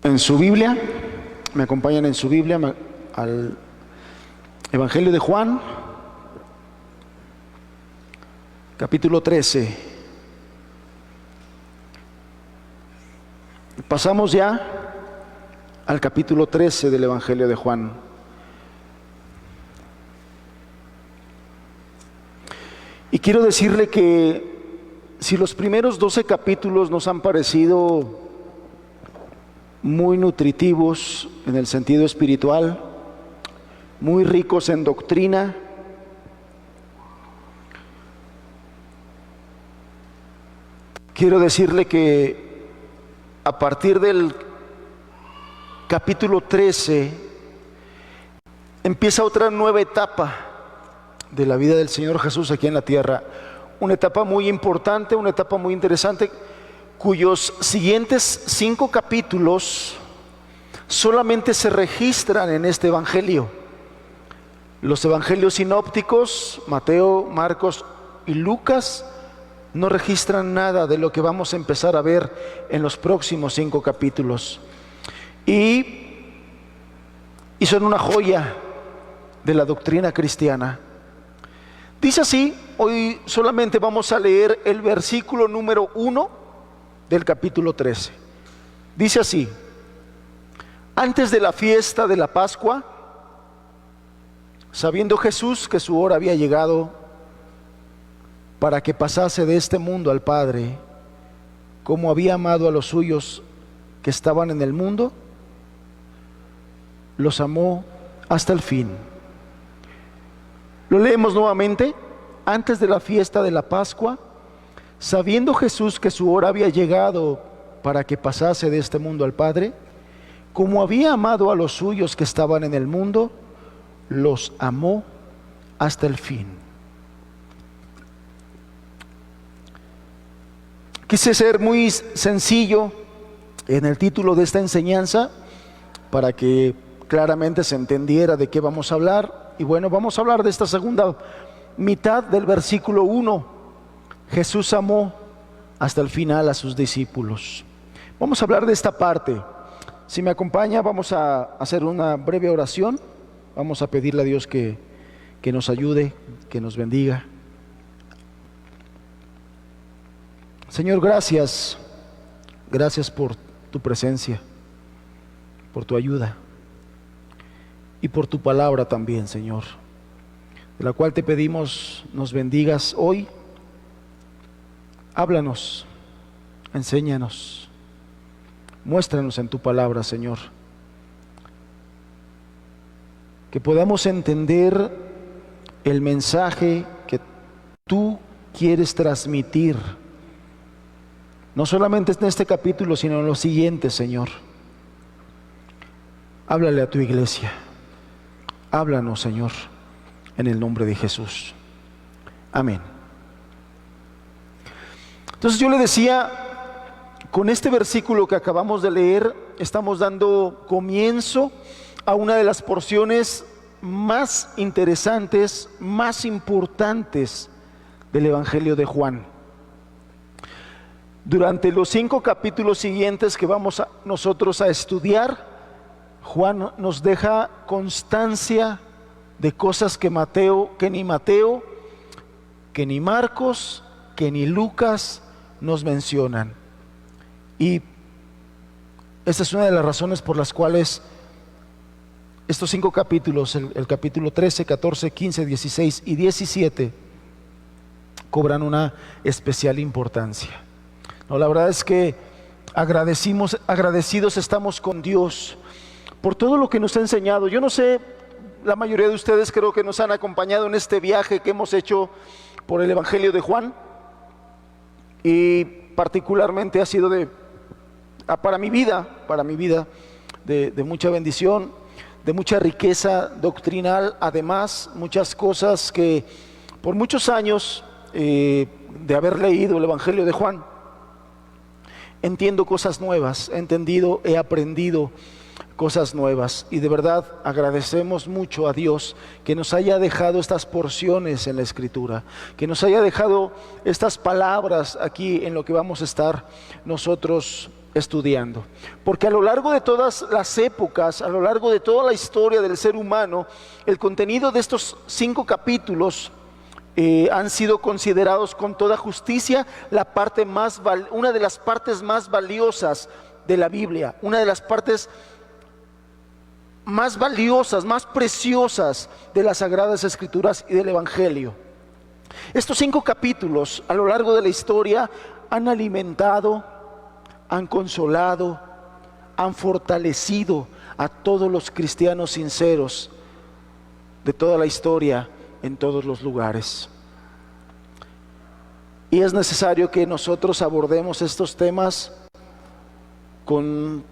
en su Biblia, me acompañan en su Biblia al Evangelio de Juan, capítulo 13. Pasamos ya al capítulo 13 del Evangelio de Juan. Y quiero decirle que si los primeros 12 capítulos nos han parecido muy nutritivos en el sentido espiritual, muy ricos en doctrina, quiero decirle que a partir del capítulo 13 empieza otra nueva etapa de la vida del Señor Jesús aquí en la tierra, una etapa muy importante, una etapa muy interesante, cuyos siguientes 5 capítulos solamente se registran en este evangelio. Los evangelios sinópticos, Mateo, Marcos y Lucas, no registran nada de lo que vamos a empezar a ver en los próximos 5 capítulos. Y son una joya de la doctrina cristiana. Dice así, hoy solamente vamos a leer el versículo número 1 del capítulo 13. Dice así: antes de la fiesta de la Pascua, sabiendo Jesús que su hora había llegado para que pasase de este mundo al Padre, como había amado a los suyos que estaban en el mundo, los amó hasta el fin. Lo leemos nuevamente. Antes de la fiesta de la Pascua, sabiendo Jesús que su hora había llegado para que pasase de este mundo al Padre, como había amado a los suyos que estaban en el mundo, los amó hasta el fin. Quise ser muy sencillo en el título de esta enseñanza para que claramente se entendiera de qué vamos a hablar. Y bueno, vamos a hablar de esta segunda mitad del versículo 1. Jesús amó hasta el final a sus discípulos. Vamos a hablar de esta parte. Si me acompaña, vamos a hacer una breve oración. Vamos a pedirle a Dios que nos ayude, que nos bendiga. Señor, gracias. Gracias por tu presencia, por tu ayuda y por tu palabra también, Señor, de la cual te pedimos nos bendigas hoy. Háblanos, enséñanos, muéstranos en tu palabra, Señor, que podamos entender el mensaje que tú quieres transmitir, no solamente en este capítulo, sino en los siguientes, Señor. Háblale a tu iglesia, háblanos, Señor, en el nombre de Jesús. Amén. Entonces yo le decía, con este versículo que acabamos de leer, estamos dando comienzo a una de las porciones más interesantes, más importantes del Evangelio de Juan. Durante los 5 capítulos siguientes que vamos nosotros a estudiar, Juan nos deja constancia de cosas que ni Mateo, que ni Marcos, que ni Lucas nos mencionan. Y esta es una de las razones por las cuales estos 5 capítulos, el capítulo 13, 14, 15, 16 y 17, cobran una especial importancia. No, la verdad es que agradecidos estamos con Dios por todo lo que nos ha enseñado. Yo no sé, la mayoría de ustedes creo que nos han acompañado en este viaje que hemos hecho por el Evangelio de Juan, y particularmente ha sido para mi vida de mucha bendición, de mucha riqueza doctrinal, además muchas cosas que por muchos años de haber leído el Evangelio de Juan, entiendo cosas nuevas, he aprendido cosas nuevas, y de verdad agradecemos mucho a Dios que nos haya dejado estas porciones en la Escritura, que nos haya dejado estas palabras aquí en lo que vamos a estar nosotros estudiando. Porque a lo largo de todas las épocas, a lo largo de toda la historia del ser humano, el contenido de estos 5 capítulos han sido considerados con toda justicia una de las partes más valiosas de la Biblia, una de las partes más valiosas, más preciosas de las Sagradas Escrituras y del Evangelio. Estos 5 capítulos a lo largo de la historia han alimentado, han consolado, han fortalecido a todos los cristianos sinceros de toda la historia en todos los lugares. Y es necesario que nosotros abordemos estos temas con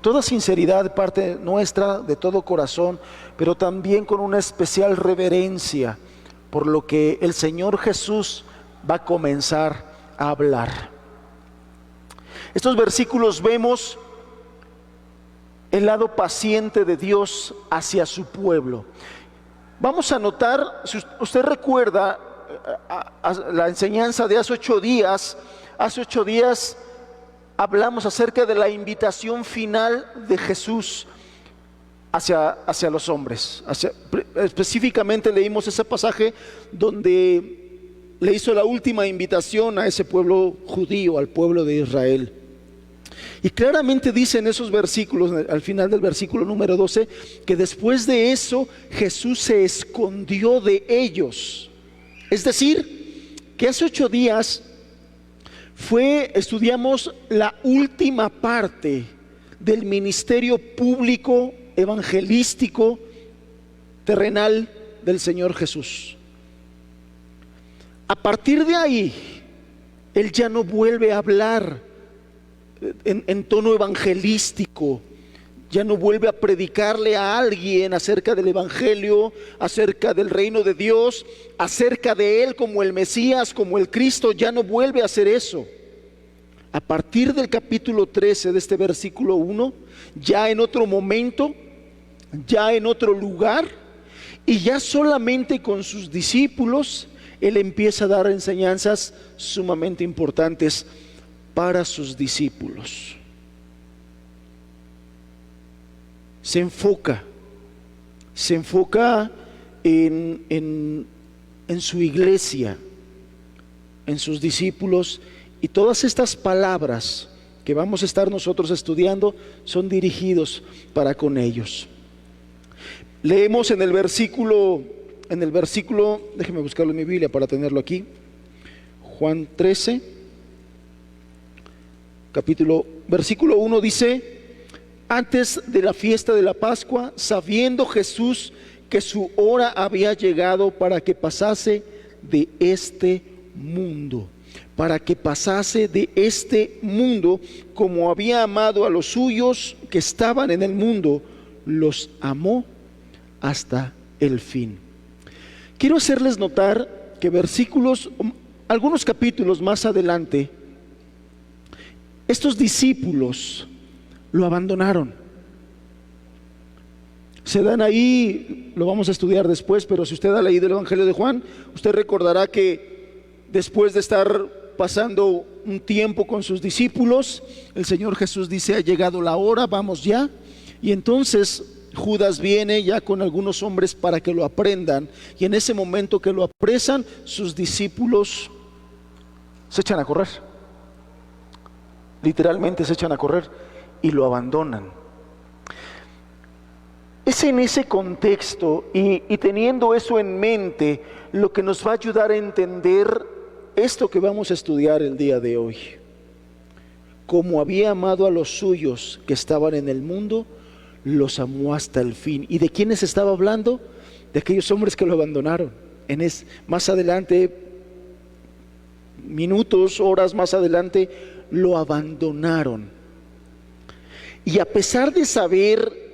toda sinceridad de parte nuestra, de todo corazón, pero también con una especial reverencia por lo que el Señor Jesús va a comenzar a hablar. Estos versículos vemos el lado paciente de Dios hacia su pueblo. Vamos a notar, si usted recuerda la enseñanza de hace 8 días, hablamos acerca de la invitación final de Jesús hacia los hombres. Específicamente leímos ese pasaje donde le hizo la última invitación a ese pueblo judío, al pueblo de Israel. Y claramente dice en esos versículos, al final del versículo número 12, que después de eso Jesús se escondió de ellos. Es decir, que hace 8 días estudiamos la última parte del ministerio público, evangelístico, terrenal del Señor Jesús. A partir de ahí, Él ya no vuelve a hablar en tono evangelístico, ya no vuelve a predicarle a alguien acerca del Evangelio, acerca del reino de Dios, acerca de Él como el Mesías, como el Cristo. Ya no vuelve a hacer eso. A partir del capítulo 13 de este versículo 1, ya en otro momento, ya en otro lugar, y ya solamente con sus discípulos, Él empieza a dar enseñanzas sumamente importantes para sus discípulos. Se enfoca en su iglesia, en sus discípulos, y todas estas palabras que vamos a estar nosotros estudiando son dirigidos para con ellos. Leemos en el versículo, déjeme buscarlo en mi Biblia para tenerlo aquí, Juan 13, versículo 1 dice: antes de la fiesta de la Pascua, sabiendo Jesús que su hora había llegado para que pasase de este mundo, como había amado a los suyos que estaban en el mundo, los amó hasta el fin. Quiero hacerles notar que algunos capítulos más adelante, estos discípulos lo abandonaron. Se dan ahí, lo vamos a estudiar después, pero si usted ha leído el Evangelio de Juan, usted recordará que después de estar pasando un tiempo con sus discípulos, el Señor Jesús dice: ha llegado la hora, vamos ya. Y entonces Judas viene ya con algunos hombres para que lo aprendan, y en ese momento que lo apresan, sus discípulos se echan a correr. Literalmente se echan a correr y lo abandonan. Es en ese contexto y teniendo eso en mente lo que nos va a ayudar a entender esto que vamos a estudiar el día de hoy. Como había amado a los suyos que estaban en el mundo, los amó hasta el fin. ¿Y de quiénes estaba hablando? De aquellos hombres que lo abandonaron. Más adelante, minutos, horas más adelante, lo abandonaron. Y a pesar de saber,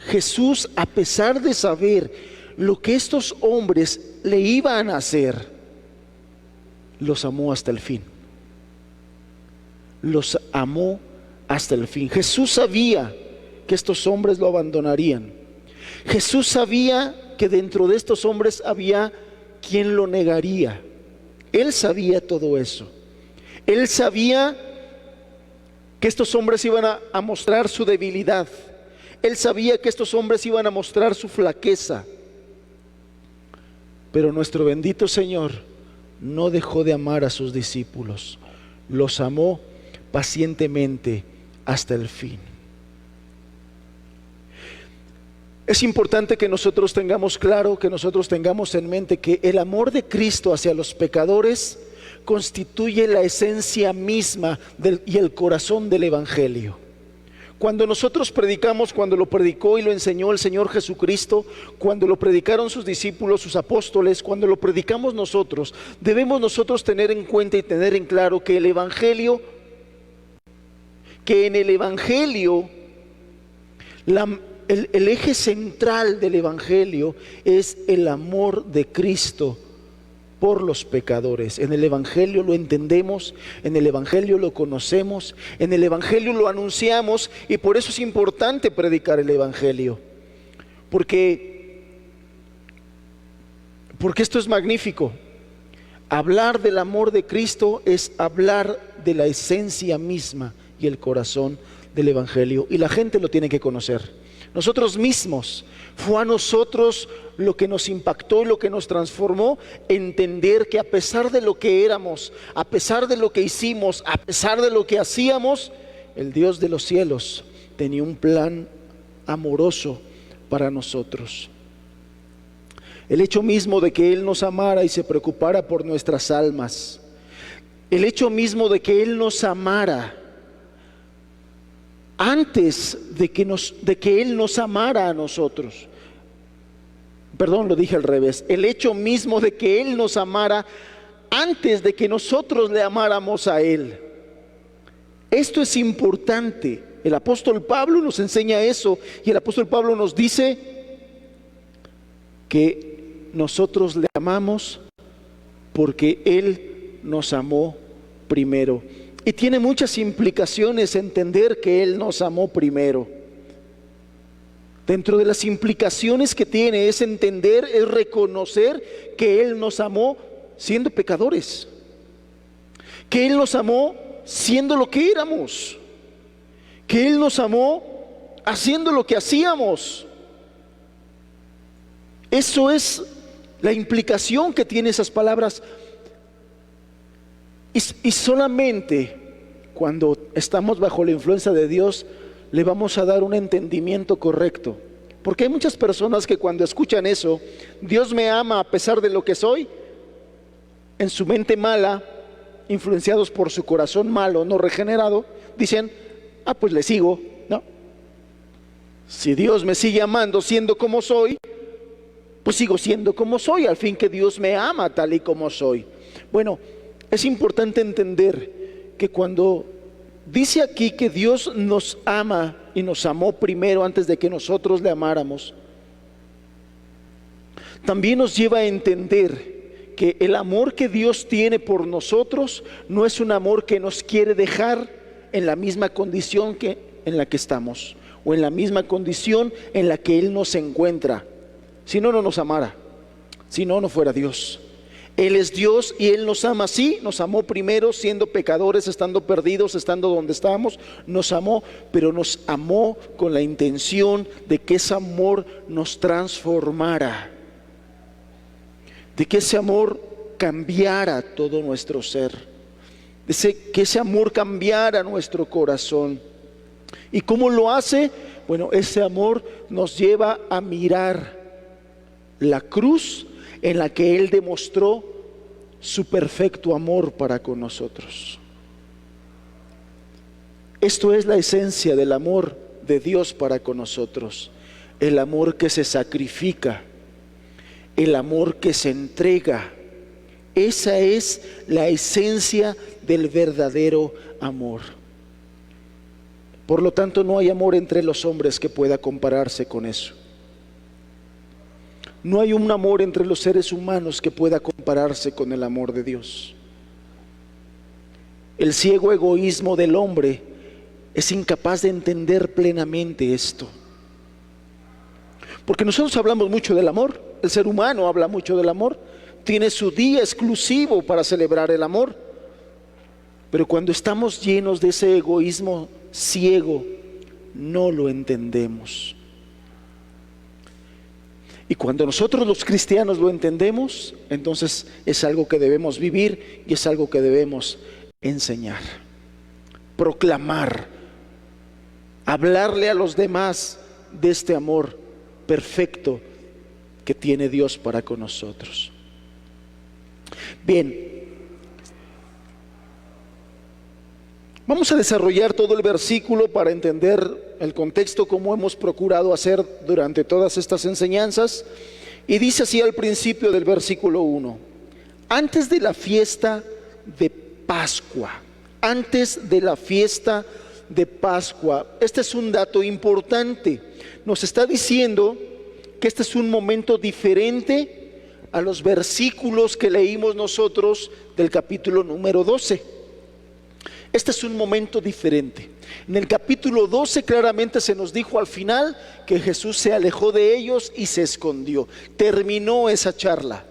Jesús, a pesar de saber lo que estos hombres le iban a hacer, los amó hasta el fin. Los amó hasta el fin. Jesús sabía que estos hombres lo abandonarían. Jesús sabía que dentro de estos hombres había quien lo negaría. Él sabía todo eso. Él sabía que estos hombres iban a mostrar su debilidad. Él sabía que estos hombres iban a mostrar su flaqueza. Pero nuestro bendito Señor no dejó de amar a sus discípulos. Los amó pacientemente hasta el fin. Es importante que nosotros tengamos claro, que nosotros tengamos en mente que el amor de Cristo hacia los pecadores constituye la esencia misma y el corazón del Evangelio. Cuando nosotros predicamos, cuando lo predicó y lo enseñó el Señor Jesucristo, cuando lo predicaron sus discípulos, sus apóstoles, cuando lo predicamos nosotros, debemos nosotros tener en cuenta y tener en claro que en el Evangelio, el eje central del Evangelio es el amor de Cristo por los pecadores. En el Evangelio lo entendemos, en el Evangelio lo conocemos, en el Evangelio lo anunciamos, y por eso es importante predicar el Evangelio, porque esto es magnífico. Hablar del amor de Cristo es hablar de la esencia misma y el corazón del Evangelio, y la gente lo tiene que conocer. Nosotros mismos, fue a nosotros lo que nos impactó y lo que nos transformó, entender que a pesar de lo que éramos, a pesar de lo que hicimos, a pesar de lo que hacíamos, el Dios de los cielos tenía un plan amoroso para nosotros. El hecho mismo de que Él nos amara y se preocupara por nuestras almas, el hecho mismo de que Él nos amara antes de que Él nos amara a nosotros. Perdón, lo dije al revés. El hecho mismo de que Él nos amara antes de que nosotros le amáramos a Él. Esto es importante. El apóstol Pablo nos enseña eso, y el apóstol Pablo nos dice que nosotros le amamos porque Él nos amó primero. Y tiene muchas implicaciones entender que Él nos amó primero. Dentro de las implicaciones que tiene es entender, es reconocer que Él nos amó siendo pecadores, que Él nos amó siendo lo que éramos, que Él nos amó haciendo lo que hacíamos. Eso es la implicación que tiene esas palabras. Y solamente cuando estamos bajo la influencia de Dios le vamos a dar un entendimiento correcto. Porque hay muchas personas que cuando escuchan eso, Dios me ama a pesar de lo que soy, en su mente mala, influenciados por su corazón malo, no regenerado, dicen, pues le sigo, ¿no? Si Dios me sigue amando siendo como soy, pues sigo siendo como soy, al fin que Dios me ama tal y como soy. Bueno, es importante entender que cuando dice aquí que Dios nos ama y nos amó primero antes de que nosotros le amáramos, también nos lleva a entender que el amor que Dios tiene por nosotros no es un amor que nos quiere dejar en la misma condición en la que estamos, o en la misma condición en la que Él nos encuentra. Si no, no nos amara. Si no, no fuera Dios. Él es Dios y Él nos ama así. Nos amó primero siendo pecadores, estando perdidos, estando donde estábamos. Nos amó, pero nos amó con la intención de que ese amor nos transformara, de que ese amor cambiara todo nuestro ser, que ese amor cambiara nuestro corazón. ¿Y cómo lo hace? Bueno, ese amor nos lleva a mirar la cruz en la que Él demostró su perfecto amor para con nosotros. Esto es la esencia del amor de Dios para con nosotros, el amor que se sacrifica, el amor que se entrega. Esa es la esencia del verdadero amor. Por lo tanto, no hay amor entre los hombres que pueda compararse con eso. No hay un amor entre los seres humanos que pueda compararse con el amor de Dios. El ciego egoísmo del hombre es incapaz de entender plenamente esto. Porque nosotros hablamos mucho del amor, el ser humano habla mucho del amor, tiene su día exclusivo para celebrar el amor. Pero cuando estamos llenos de ese egoísmo ciego, no lo entendemos. Y cuando nosotros los cristianos lo entendemos, entonces es algo que debemos vivir y es algo que debemos enseñar, proclamar, hablarle a los demás de este amor perfecto que tiene Dios para con nosotros. Bien, vamos a desarrollar todo el versículo para entender el contexto, como hemos procurado hacer durante todas estas enseñanzas. Y dice así al principio del versículo 1: antes de la fiesta de Pascua, antes de la fiesta de Pascua. Este es un dato importante. Nos está diciendo que este es un momento diferente a los versículos que leímos nosotros del capítulo número 12. Este es un momento diferente. En el capítulo 12 claramente se nos dijo al final que Jesús se alejó de ellos y se escondió. Terminó esa charla,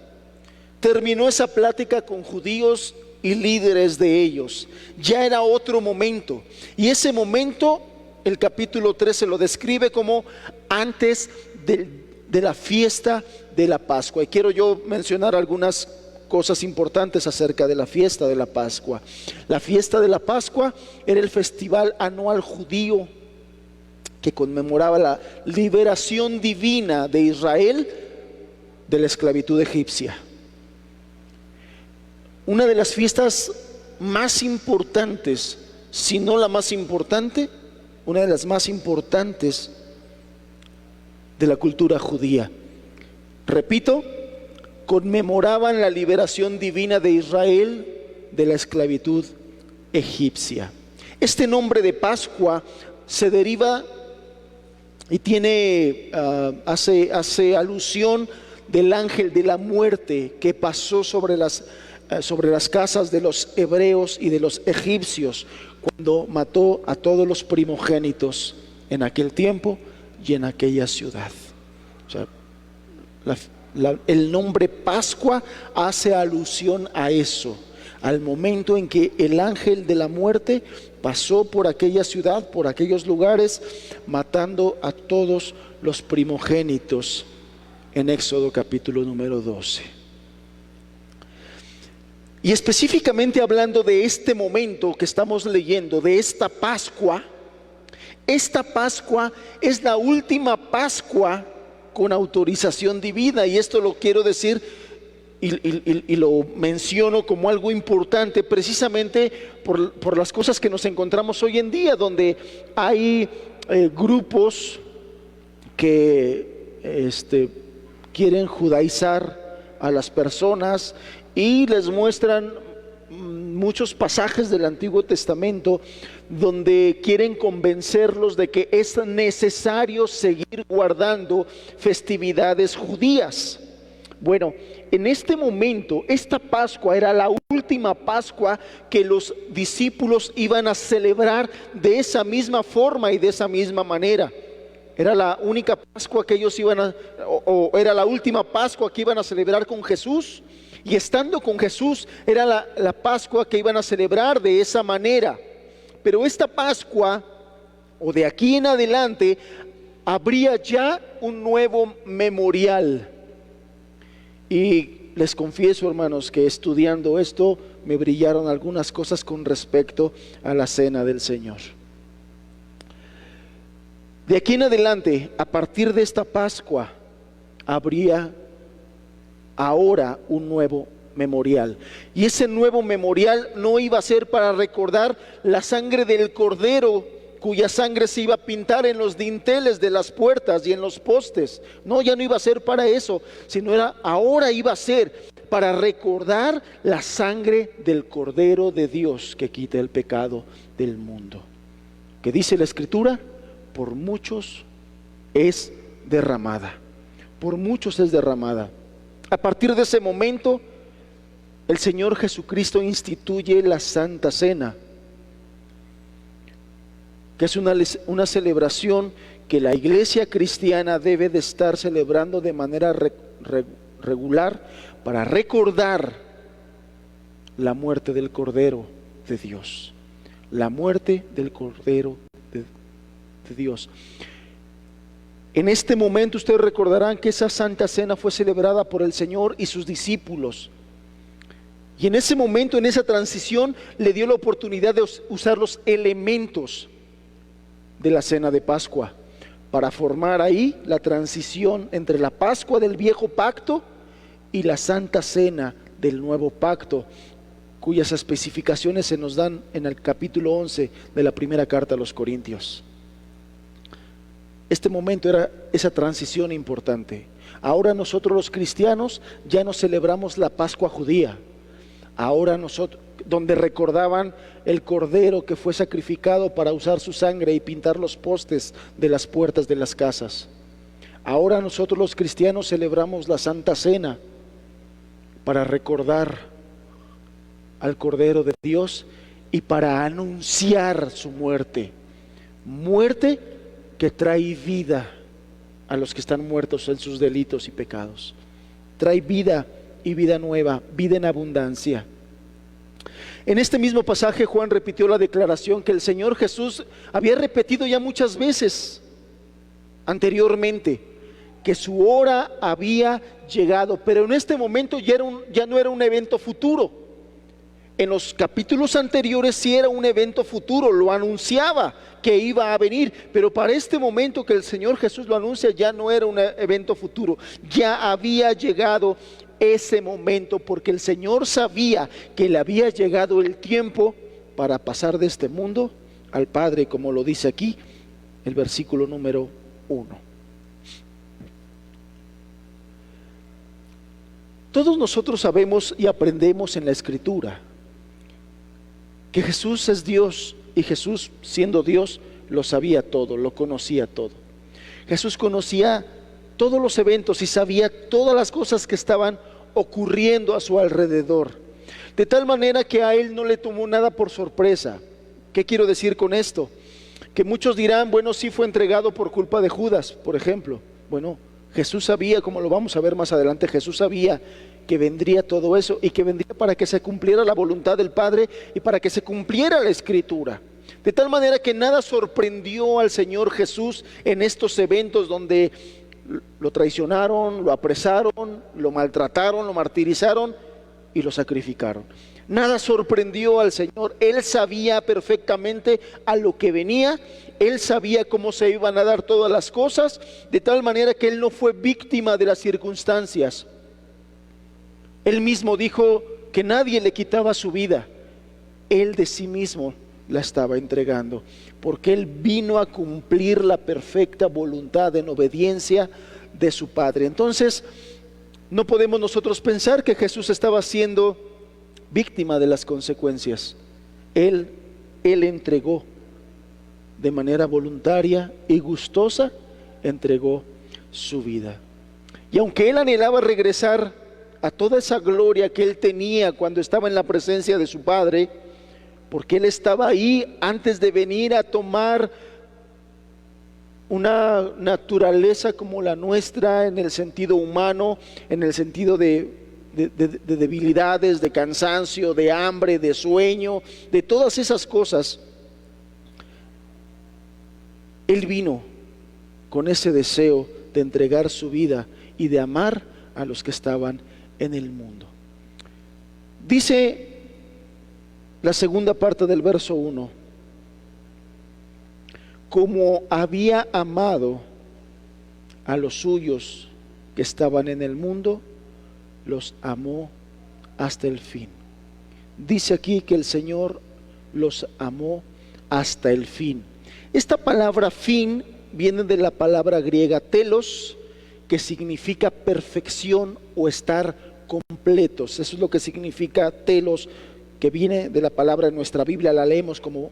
terminó esa plática con judíos y líderes de ellos. Ya era otro momento, y ese momento el capítulo 13 lo describe como antes de la fiesta de la Pascua. Y quiero yo mencionar algunas cosas importantes acerca de la fiesta de la Pascua. La fiesta de la Pascua era el festival anual judío que conmemoraba la liberación divina de Israel de la esclavitud egipcia. Una de las fiestas más importantes, si no la más importante, una de las más importantes de la cultura judía. Repito, conmemoraban la liberación divina de Israel de la esclavitud egipcia. Este nombre de Pascua se deriva y hace alusión del ángel de la muerte que pasó sobre las casas de los hebreos y de los egipcios cuando mató a todos los primogénitos en aquel tiempo y en aquella ciudad. O sea, el nombre Pascua hace alusión a eso, al momento en que el ángel de la muerte pasó por aquella ciudad, por aquellos lugares, matando a todos los primogénitos en Éxodo capítulo número 12. Y específicamente hablando de este momento que estamos leyendo, de esta Pascua es la última Pascua con autorización divina, y esto lo quiero decir y lo menciono como algo importante precisamente por las cosas que nos encontramos hoy en día, donde hay grupos que quieren judaizar a las personas y les muestran muchos pasajes del Antiguo Testamento donde quieren convencerlos de que es necesario seguir guardando festividades judías. Bueno, en este momento, esta Pascua era la última Pascua que los discípulos iban a celebrar de esa misma forma y de esa misma manera. Era la única Pascua que ellos era la última Pascua que iban a celebrar con Jesús. Y estando con Jesús era la Pascua que iban a celebrar de esa manera. Pero esta Pascua, o de aquí en adelante, habría ya un nuevo memorial. Y les confieso, hermanos, que estudiando esto me brillaron algunas cosas con respecto a la cena del Señor. De aquí en adelante, a partir de esta Pascua, habría ahora un nuevo memorial. Y ese nuevo memorial no iba a ser para recordar la sangre del cordero, cuya sangre se iba a pintar en los dinteles de las puertas y en los postes. No, ya no iba a ser para eso, sino ahora iba a ser para recordar la sangre del Cordero de Dios que quita el pecado del mundo. ¿Qué dice la Escritura? Por muchos es derramada. Por muchos es derramada. A partir de ese momento, el Señor Jesucristo instituye la Santa Cena, que es una celebración que la iglesia cristiana debe de estar celebrando de manera regular para recordar la muerte del Cordero de Dios. La muerte del Cordero de Dios. En este momento ustedes recordarán que esa Santa Cena fue celebrada por el Señor y sus discípulos. Y en ese momento, en esa transición, le dio la oportunidad de usar los elementos de la cena de Pascua para formar ahí la transición entre la Pascua del viejo pacto y la Santa Cena del nuevo pacto, cuyas especificaciones se nos dan en el capítulo 11 de la primera carta a los Corintios. Este momento era esa transición importante. Ahora nosotros los cristianos ya no celebramos la Pascua judía. Ahora nosotros, donde recordaban el cordero que fue sacrificado para usar su sangre y pintar los postes de las puertas de las casas. Ahora nosotros los cristianos celebramos la Santa Cena para recordar al Cordero de Dios y para anunciar su muerte. Muerte que trae vida a los que están muertos en sus delitos y pecados. Trae vida y vida nueva, vida en abundancia. En este mismo pasaje Juan repitió la declaración que el Señor Jesús había repetido ya muchas veces anteriormente, que su hora había llegado, pero en este momento ya no era un evento futuro. En los capítulos anteriores sí era un evento futuro, lo anunciaba que iba a venir, pero para este momento que el Señor Jesús lo anuncia ya no era un evento futuro, ya había llegado ese momento, porque el Señor sabía que le había llegado el tiempo para pasar de este mundo al Padre, como lo dice aquí el versículo número 1. Todos nosotros sabemos y aprendemos en la Escritura que Jesús es Dios, y Jesús, siendo Dios, lo sabía todo, lo conocía todo. Jesús conocía todos los eventos y sabía todas las cosas que estaban ocurriendo a su alrededor, de tal manera que a él no le tomó nada por sorpresa. ¿Qué quiero decir con esto? Que muchos dirán, bueno, sí fue entregado por culpa de Judas, por ejemplo. Bueno, Jesús sabía, como lo vamos a ver más adelante, Jesús sabía que vendría todo eso y que vendría para que se cumpliera la voluntad del Padre y para que se cumpliera la Escritura. De tal manera que nada sorprendió al Señor Jesús en estos eventos donde lo traicionaron, lo apresaron, lo maltrataron, lo martirizaron y lo sacrificaron. Nada sorprendió al Señor. Él sabía perfectamente a lo que venía. Él sabía cómo se iban a dar todas las cosas, de tal manera que Él no fue víctima de las circunstancias. Él mismo dijo que nadie le quitaba su vida. Él de sí mismo la estaba entregando, porque Él vino a cumplir la perfecta voluntad en obediencia de su Padre. Entonces, no podemos nosotros pensar que Jesús estaba siendo víctima de las consecuencias. Él entregó de manera voluntaria y gustosa, entregó su vida. Y aunque Él anhelaba regresar a toda esa gloria que Él tenía cuando estaba en la presencia de su Padre, porque Él estaba ahí antes de venir a tomar una naturaleza como la nuestra en el sentido humano, en el sentido de debilidades, de cansancio, de hambre, de sueño, de todas esas cosas. Él vino con ese deseo de entregar su vida y de amar a los que estaban en el mundo. Dice la segunda parte del verso 1: como había amado a los suyos que estaban en el mundo, los amó hasta el fin. Dice aquí que el Señor los amó hasta el fin. Esta palabra fin viene de la palabra griega telos, que significa perfección o estar completos. Eso es lo que significa telos, que viene de la palabra en nuestra Biblia, la leemos como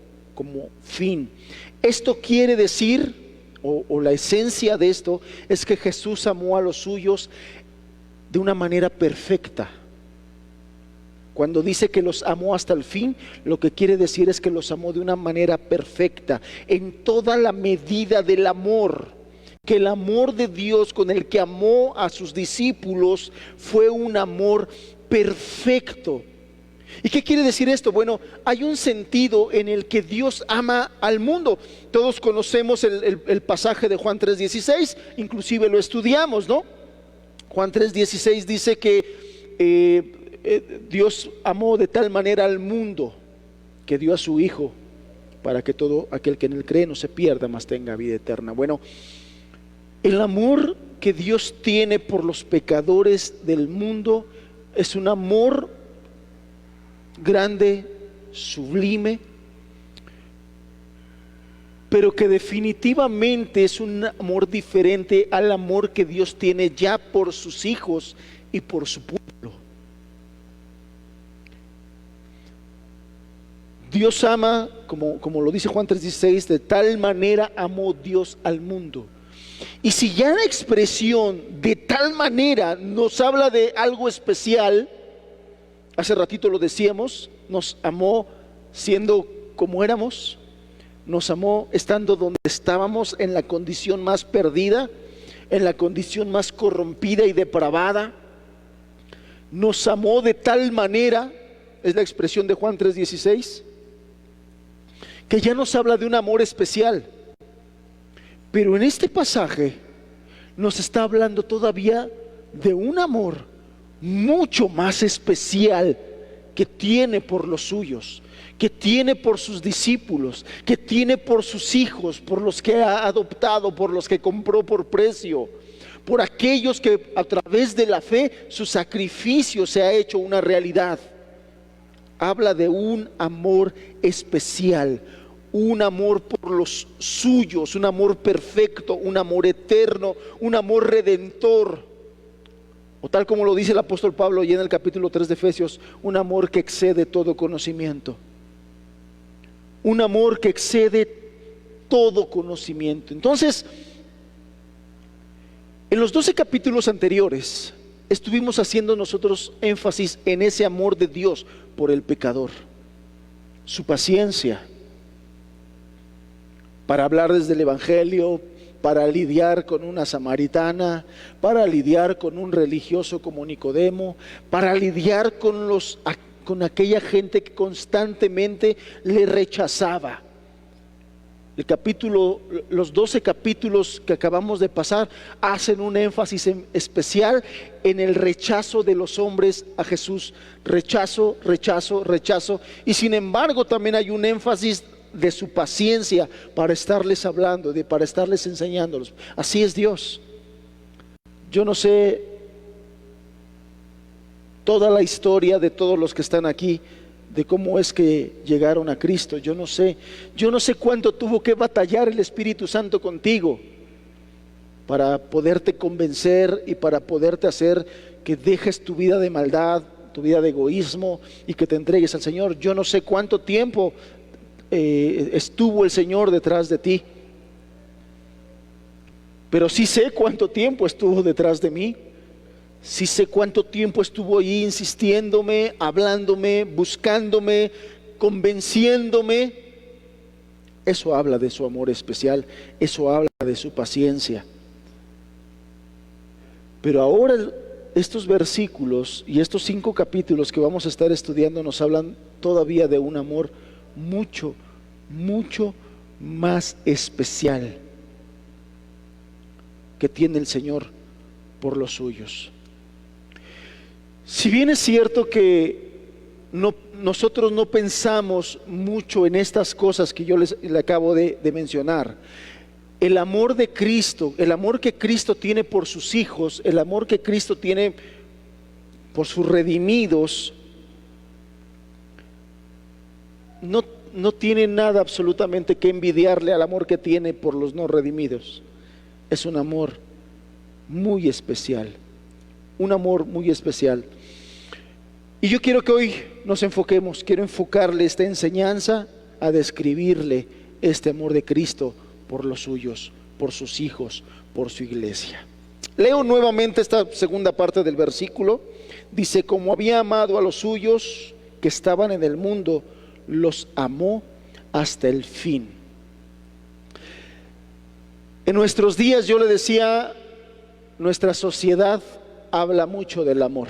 fin. Esto quiere decir, o la esencia de esto, es que Jesús amó a los suyos de una manera perfecta. Cuando dice que los amó hasta el fin, lo que quiere decir es que los amó de una manera perfecta, en toda la medida del amor. Que el amor de Dios con el que amó a sus discípulos fue un amor perfecto. ¿Y qué quiere decir esto? Bueno, hay un sentido en el que Dios ama al mundo. Todos conocemos el pasaje de Juan 3:16, inclusive lo estudiamos, ¿no? Juan 3:16 dice que Dios amó de tal manera al mundo que dio a su Hijo para que todo aquel que en él cree no se pierda, mas tenga vida eterna. Bueno, el amor que Dios tiene por los pecadores del mundo es un amor grande, sublime, pero que definitivamente es un amor diferente al amor que Dios tiene ya por sus hijos y por su pueblo. Dios ama, como lo dice Juan 3:16, de tal manera amó Dios al mundo. Y si ya la expresión de tal manera nos habla de algo especial, hace ratito lo decíamos, nos amó siendo como éramos, nos amó estando donde estábamos, en la condición más perdida, en la condición más corrompida y depravada. Nos amó de tal manera, es la expresión de Juan 3:16, que ya nos habla de un amor especial. Pero en este pasaje nos está hablando todavía de un amor mucho más especial que tiene por los suyos, que tiene por sus discípulos, que tiene por sus hijos, por los que ha adoptado, por los que compró por precio, por aquellos que a través de la fe su sacrificio se ha hecho una realidad. Habla de un amor especial, un amor por los suyos, un amor perfecto, un amor eterno, un amor redentor. O tal como lo dice el apóstol Pablo y en el capítulo 3 de Efesios, un amor que excede todo conocimiento. Un amor que excede todo conocimiento. Entonces, en los 12 capítulos anteriores estuvimos haciendo nosotros énfasis en ese amor de Dios por el pecador, su paciencia para hablar desde el Evangelio, para lidiar con una samaritana, para lidiar con un religioso como Nicodemo, para lidiar con aquella gente que constantemente le rechazaba. Los 12 capítulos que acabamos de pasar hacen un énfasis especial en el rechazo de los hombres a Jesús. Rechazo, rechazo, rechazo. Y sin embargo también hay un énfasis de su paciencia para estarles hablando, para estarles enseñándolos. Así es Dios. Yo no sé toda la historia de todos los que están aquí, de cómo es que llegaron a Cristo. Yo no sé cuánto tuvo que batallar el Espíritu Santo contigo para poderte convencer y para poderte hacer que dejes tu vida de maldad, tu vida de egoísmo y que te entregues al Señor. Yo no sé cuánto tiempo estuvo el Señor detrás de ti, pero sí sé cuánto tiempo estuvo detrás de mí. Sí sé cuánto tiempo estuvo ahí insistiéndome, hablándome, buscándome, convenciéndome. Eso habla de su amor especial, eso habla de su paciencia. Pero ahora estos versículos y estos 5 capítulos que vamos a estar estudiando nos hablan todavía de un amor mucho, mucho más especial que tiene el Señor por los suyos. Si bien es cierto que nosotros no pensamos mucho en estas cosas que yo le acabo de mencionar, el amor de Cristo, el amor que Cristo tiene por sus hijos, el amor que Cristo tiene por sus redimidos, no tiene nada absolutamente que envidiarle al amor que tiene por los no redimidos. Es un amor muy especial, un amor muy especial. Y yo quiero que hoy nos enfoquemos, quiero enfocarle esta enseñanza a describirle este amor de Cristo por los suyos, por sus hijos, por su iglesia. Leo nuevamente esta segunda parte del versículo. Dice: como había amado a los suyos que estaban en el mundo, los amó hasta el fin. En nuestros días, yo le decía, nuestra sociedad habla mucho del amor.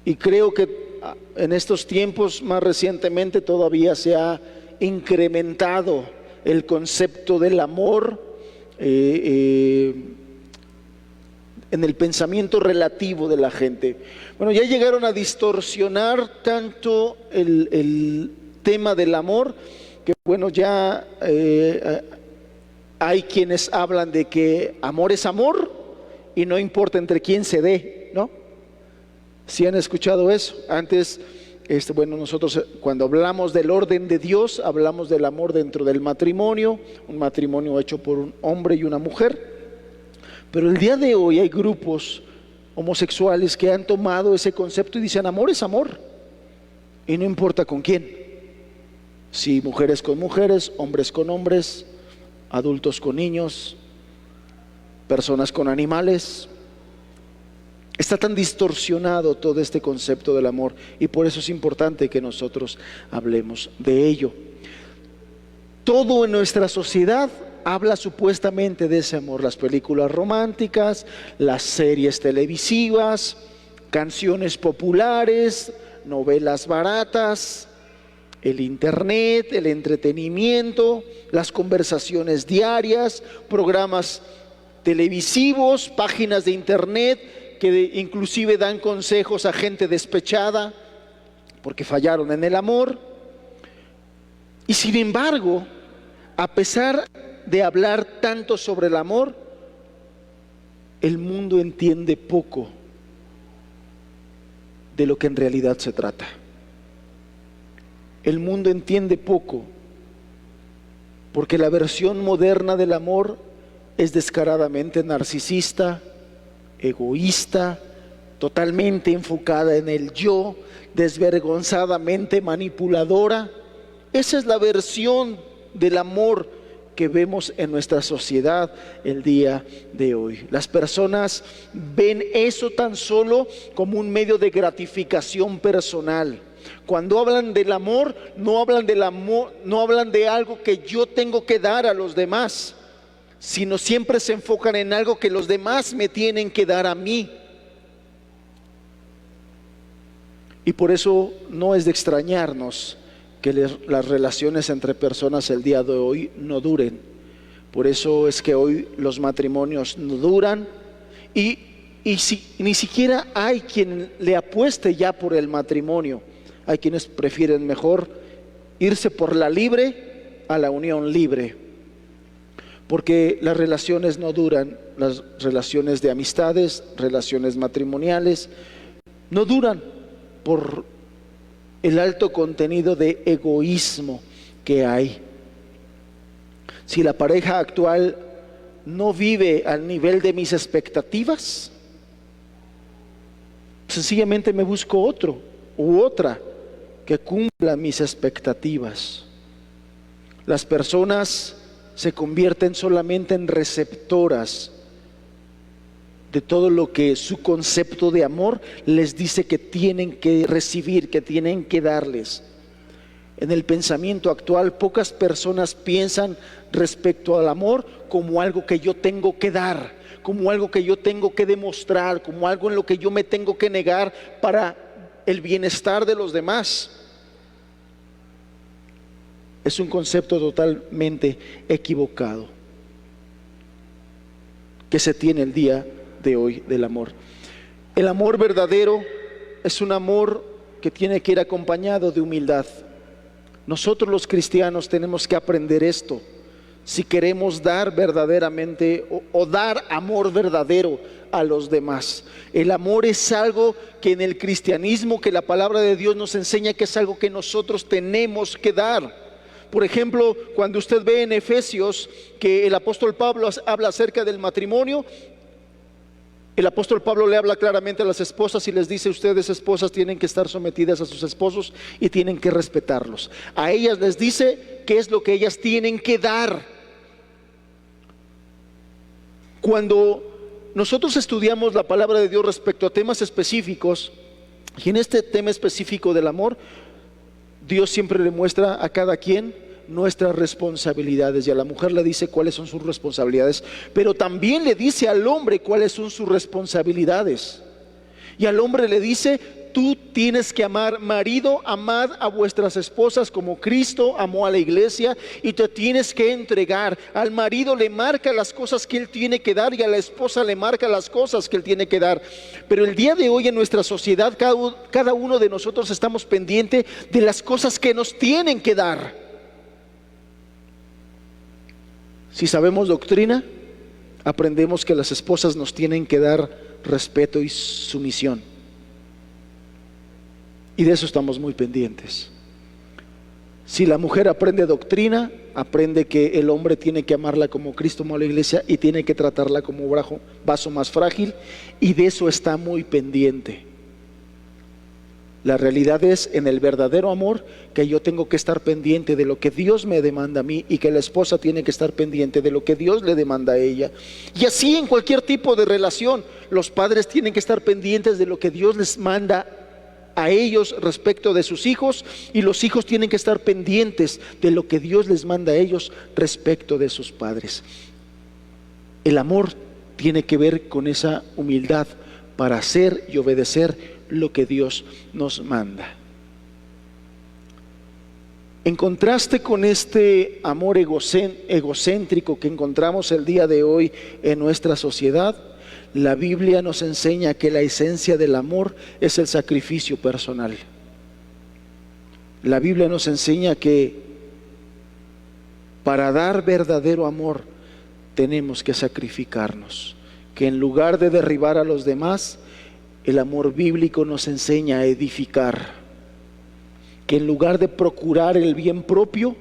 Y creo que en estos tiempos más recientemente todavía se ha incrementado el concepto del amor en el pensamiento relativo de la gente. Bueno, ya llegaron a distorsionar tanto el tema del amor, que bueno, ya hay quienes hablan de que amor es amor y no importa entre quién se dé, ¿no? ¿Sí han escuchado eso? Antes, bueno, nosotros cuando hablamos del orden de Dios, hablamos del amor dentro del matrimonio, un matrimonio hecho por un hombre y una mujer. Pero el día de hoy hay grupos homosexuales que han tomado ese concepto y dicen amor es amor y no importa con quién, si mujeres con mujeres, hombres con hombres, adultos con niños, personas con animales. Está tan distorsionado todo este concepto del amor y por eso es importante que nosotros hablemos de ello. Todo en nuestra sociedad habla supuestamente de ese amor, las películas románticas, las series televisivas, canciones populares, novelas baratas, el internet, el entretenimiento, las conversaciones diarias, programas televisivos, páginas de internet que inclusive dan consejos a gente despechada porque fallaron en el amor. Y sin embargo, a pesar de hablar tanto sobre el amor, el mundo entiende poco de lo que en realidad se trata. El mundo entiende poco porque la versión moderna del amor es descaradamente narcisista, egoísta, totalmente enfocada en el yo, desvergonzadamente manipuladora. Esa es la versión del amor que vemos en nuestra sociedad el día de hoy. Las personas ven eso tan solo como un medio de gratificación personal. Cuando hablan del amor, no hablan del amor, no hablan de algo que yo tengo que dar a los demás, sino siempre se enfocan en algo que los demás me tienen que dar a mí. Y por eso no es de extrañarnos que las relaciones entre personas el día de hoy no duren. Por eso es que hoy los matrimonios no duran y ni siquiera hay quien le apueste ya por el matrimonio. Hay quienes prefieren mejor irse por la libre a la unión libre, porque las relaciones no duran, las relaciones de amistades, relaciones matrimoniales, no duran por el alto contenido de egoísmo que hay. Si la pareja actual no vive al nivel de mis expectativas, sencillamente me busco otro u otra que cumpla mis expectativas. Las personas se convierten solamente en receptoras de todo lo que su concepto de amor les dice que tienen que recibir, que tienen que darles. En el pensamiento actual, pocas personas piensan respecto al amor como algo que yo tengo que dar, como algo que yo tengo que demostrar, como algo en lo que yo me tengo que negar para el bienestar de los demás. Es un concepto totalmente equivocado que se tiene el día de hoy del amor. El amor verdadero es un amor que tiene que ir acompañado de humildad. Nosotros los cristianos tenemos que aprender esto si queremos dar verdaderamente o dar amor verdadero a los demás. El amor es algo que en el cristianismo, que la palabra de Dios nos enseña que es algo que nosotros tenemos que dar. Por ejemplo, cuando usted ve en Efesios que el apóstol Pablo habla acerca del matrimonio, el apóstol Pablo le habla claramente a las esposas y les dice: ustedes, esposas, tienen que estar sometidas a sus esposos y tienen que respetarlos. A ellas les dice qué es lo que ellas tienen que dar. Cuando nosotros estudiamos la palabra de Dios respecto a temas específicos, y en este tema específico del amor, Dios siempre le muestra a cada quien nuestras responsabilidades, y a la mujer le dice cuáles son sus responsabilidades, pero también le dice al hombre cuáles son sus responsabilidades, y al hombre le dice tú tienes que amar. Marido, amad a vuestras esposas como Cristo amó a la iglesia, y te tienes que entregar. Al marido le marca las cosas que él tiene que dar, y a la esposa le marca las cosas que él tiene que dar. Pero el día de hoy en nuestra sociedad, cada uno de nosotros estamos pendientes de las cosas que nos tienen que dar. Si sabemos doctrina, aprendemos que las esposas nos tienen que dar respeto y sumisión. Y de eso estamos muy pendientes. Si la mujer aprende doctrina, aprende que el hombre tiene que amarla como Cristo amó a la iglesia y tiene que tratarla como vaso más frágil, y de eso está muy pendiente. La realidad es, en el verdadero amor, que yo tengo que estar pendiente de lo que Dios me demanda a mí, y que la esposa tiene que estar pendiente de lo que Dios le demanda a ella. Y así en cualquier tipo de relación, los padres tienen que estar pendientes de lo que Dios les manda a ellos respecto de sus hijos, y los hijos tienen que estar pendientes de lo que Dios les manda a ellos respecto de sus padres. El amor tiene que ver con esa humildad para hacer y obedecer lo que Dios nos manda. En contraste con este amor egocéntrico que encontramos el día de hoy en nuestra sociedad, la Biblia nos enseña que la esencia del amor es el sacrificio personal. La Biblia nos enseña que para dar verdadero amor tenemos que sacrificarnos, que en lugar de derribar a los demás, el amor bíblico nos enseña a edificar, que en lugar de procurar el bien propio,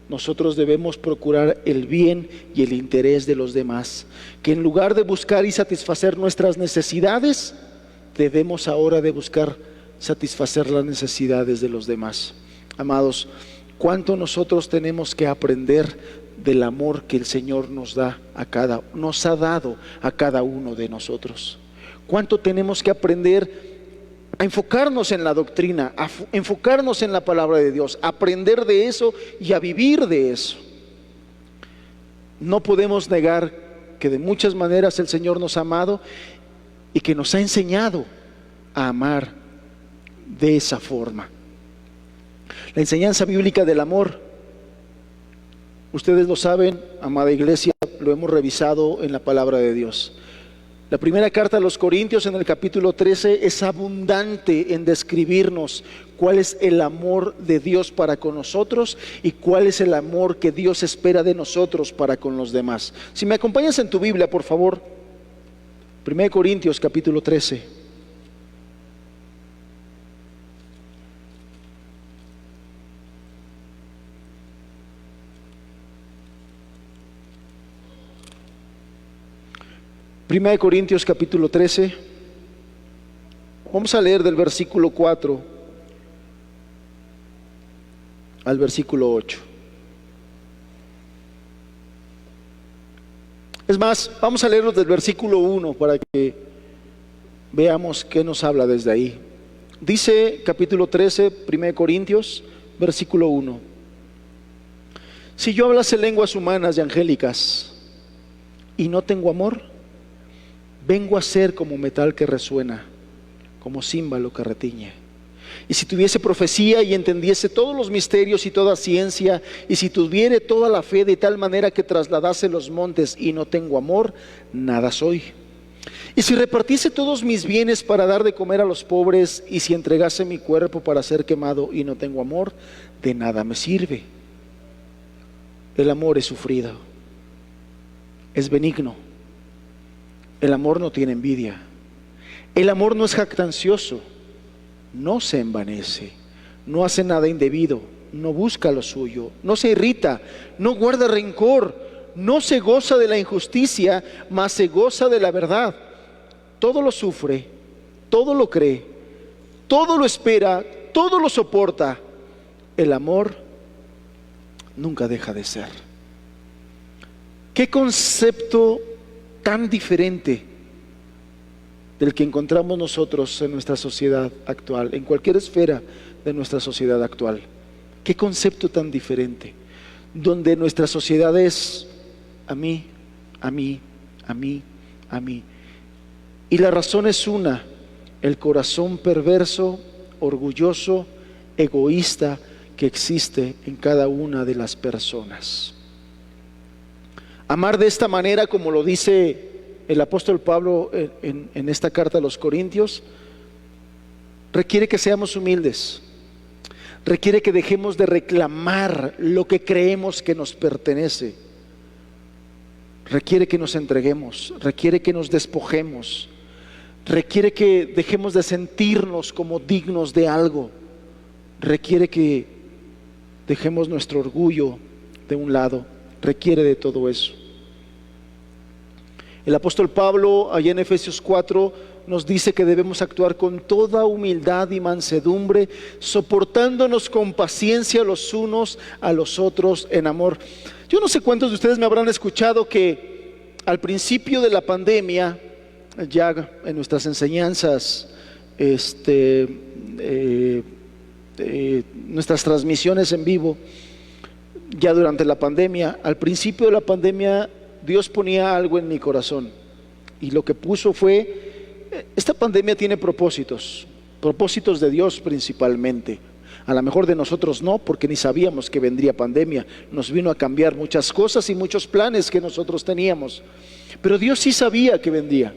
nosotros debemos procurar el bien y el interés de los demás, que en lugar de buscar y satisfacer nuestras necesidades, debemos ahora de buscar satisfacer las necesidades de los demás. Amados, ¿cuánto nosotros tenemos que aprender del amor que el Señor nos ha dado a cada uno de nosotros? ¿Cuánto tenemos que aprender a enfocarnos en la doctrina, a enfocarnos en la palabra de Dios, a aprender de eso y a vivir de eso? No podemos negar que de muchas maneras el Señor nos ha amado y que nos ha enseñado a amar de esa forma. La enseñanza bíblica del amor, ustedes lo saben, amada iglesia, lo hemos revisado en la palabra de Dios. La primera carta a los Corintios, en el capítulo 13, es abundante en describirnos cuál es el amor de Dios para con nosotros y cuál es el amor que Dios espera de nosotros para con los demás. Si me acompañas en tu Biblia, por favor, 1 Corintios capítulo 13. Primera de Corintios capítulo 13, vamos a leer del versículo 4 al versículo 8. Es más, vamos a leerlo del versículo 1 para que veamos qué nos habla desde ahí. Dice capítulo 13, 1 Corintios, versículo 1. Si yo hablase lenguas humanas y angélicas y no tengo amor, vengo a ser como metal que resuena, como címbalo que retiñe. Y si tuviese profecía y entendiese todos los misterios y toda ciencia, y si tuviere toda la fe de tal manera que trasladase los montes y no tengo amor, nada soy. Y si repartiese todos mis bienes para dar de comer a los pobres, y si entregase mi cuerpo para ser quemado y no tengo amor, de nada me sirve. El amor es sufrido, es benigno. El amor no tiene envidia. El amor no es jactancioso, no se envanece, no hace nada indebido, no busca lo suyo, no se irrita, no guarda rencor, no se goza de la injusticia, mas se goza de la verdad. Todo lo sufre, todo lo cree, todo lo espera, todo lo soporta. El amor nunca deja de ser. ¿Qué concepto tan diferente del que encontramos nosotros en nuestra sociedad actual, en cualquier esfera de nuestra sociedad actual? ¿Qué concepto tan diferente? Donde nuestra sociedad es a mí, a mí, a mí, a mí. Y la razón es una: el corazón perverso, orgulloso, egoísta que existe en cada una de las personas. Amar de esta manera, como lo dice el apóstol Pablo en esta carta a los Corintios, requiere que seamos humildes, requiere que dejemos de reclamar lo que creemos que nos pertenece, requiere que nos entreguemos, requiere que nos despojemos, requiere que dejemos de sentirnos como dignos de algo, requiere que dejemos nuestro orgullo de un lado, requiere de todo eso. El apóstol Pablo, allá en Efesios 4, nos dice que debemos actuar con toda humildad y mansedumbre, soportándonos con paciencia los unos a los otros en amor. Yo no sé cuántos de ustedes me habrán escuchado que al principio de la pandemia, ya en nuestras enseñanzas, nuestras transmisiones en vivo, ya durante la pandemia, al principio de la pandemia, Dios ponía algo en mi corazón, y lo que puso fue: esta pandemia tiene propósitos de Dios principalmente. A lo mejor de nosotros no, porque ni sabíamos que vendría pandemia. Nos vino a cambiar muchas cosas y muchos planes que nosotros teníamos, pero Dios sí sabía que vendría.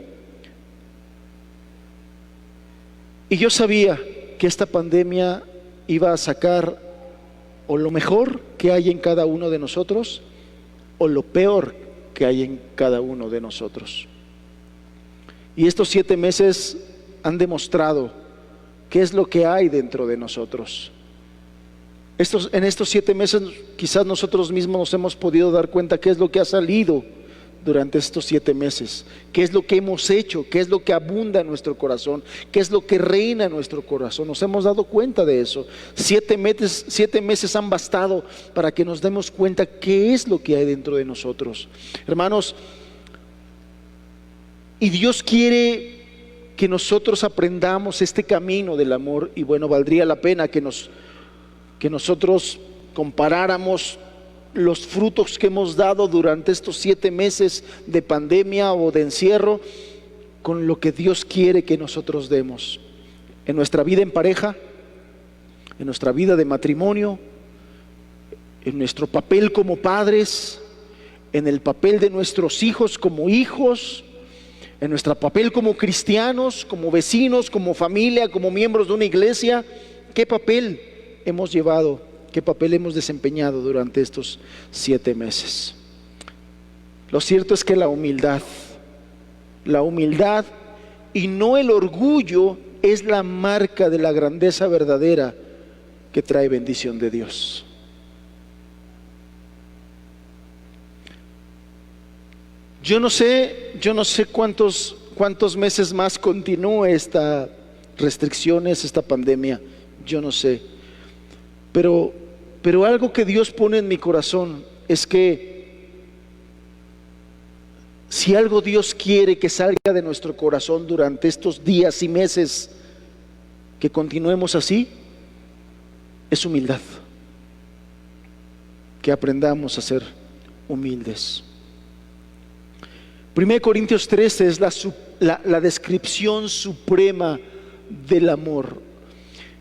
Y yo sabía que esta pandemia iba a sacar o lo mejor que hay en cada uno de nosotros, o lo peor que hay en cada uno de nosotros. Y estos 7 meses han demostrado qué es lo que hay dentro de nosotros. En estos 7 meses quizás nosotros mismos nos hemos podido dar cuenta qué es lo que ha salido durante estos 7 meses, qué es lo que hemos hecho, qué es lo que abunda en nuestro corazón, qué es lo que reina en nuestro corazón. Nos hemos dado cuenta de eso. 7 meses han bastado para que nos demos cuenta qué es lo que hay dentro de nosotros, hermanos. Y Dios quiere que nosotros aprendamos este camino del amor. Y bueno, valdría la pena que nosotros comparáramos los frutos que hemos dado durante estos 7 meses de pandemia o de encierro con lo que Dios quiere que nosotros demos en nuestra vida en pareja, en nuestra vida de matrimonio, en nuestro papel como padres, en el papel de nuestros hijos como hijos, en nuestro papel como cristianos, como vecinos, como familia, como miembros de una iglesia. ¿Qué papel hemos llevado? ¿Qué papel hemos desempeñado durante estos 7 meses? Lo cierto es que la humildad y no el orgullo es la marca de la grandeza verdadera que trae bendición de Dios. Yo no sé cuántos meses más continúe esta restricciones, esta pandemia. Yo no sé. Pero algo que Dios pone en mi corazón es que si algo Dios quiere que salga de nuestro corazón durante estos días y meses que continuemos así, es humildad. Que aprendamos a ser humildes. 1 Corintios 13 es la descripción suprema del amor.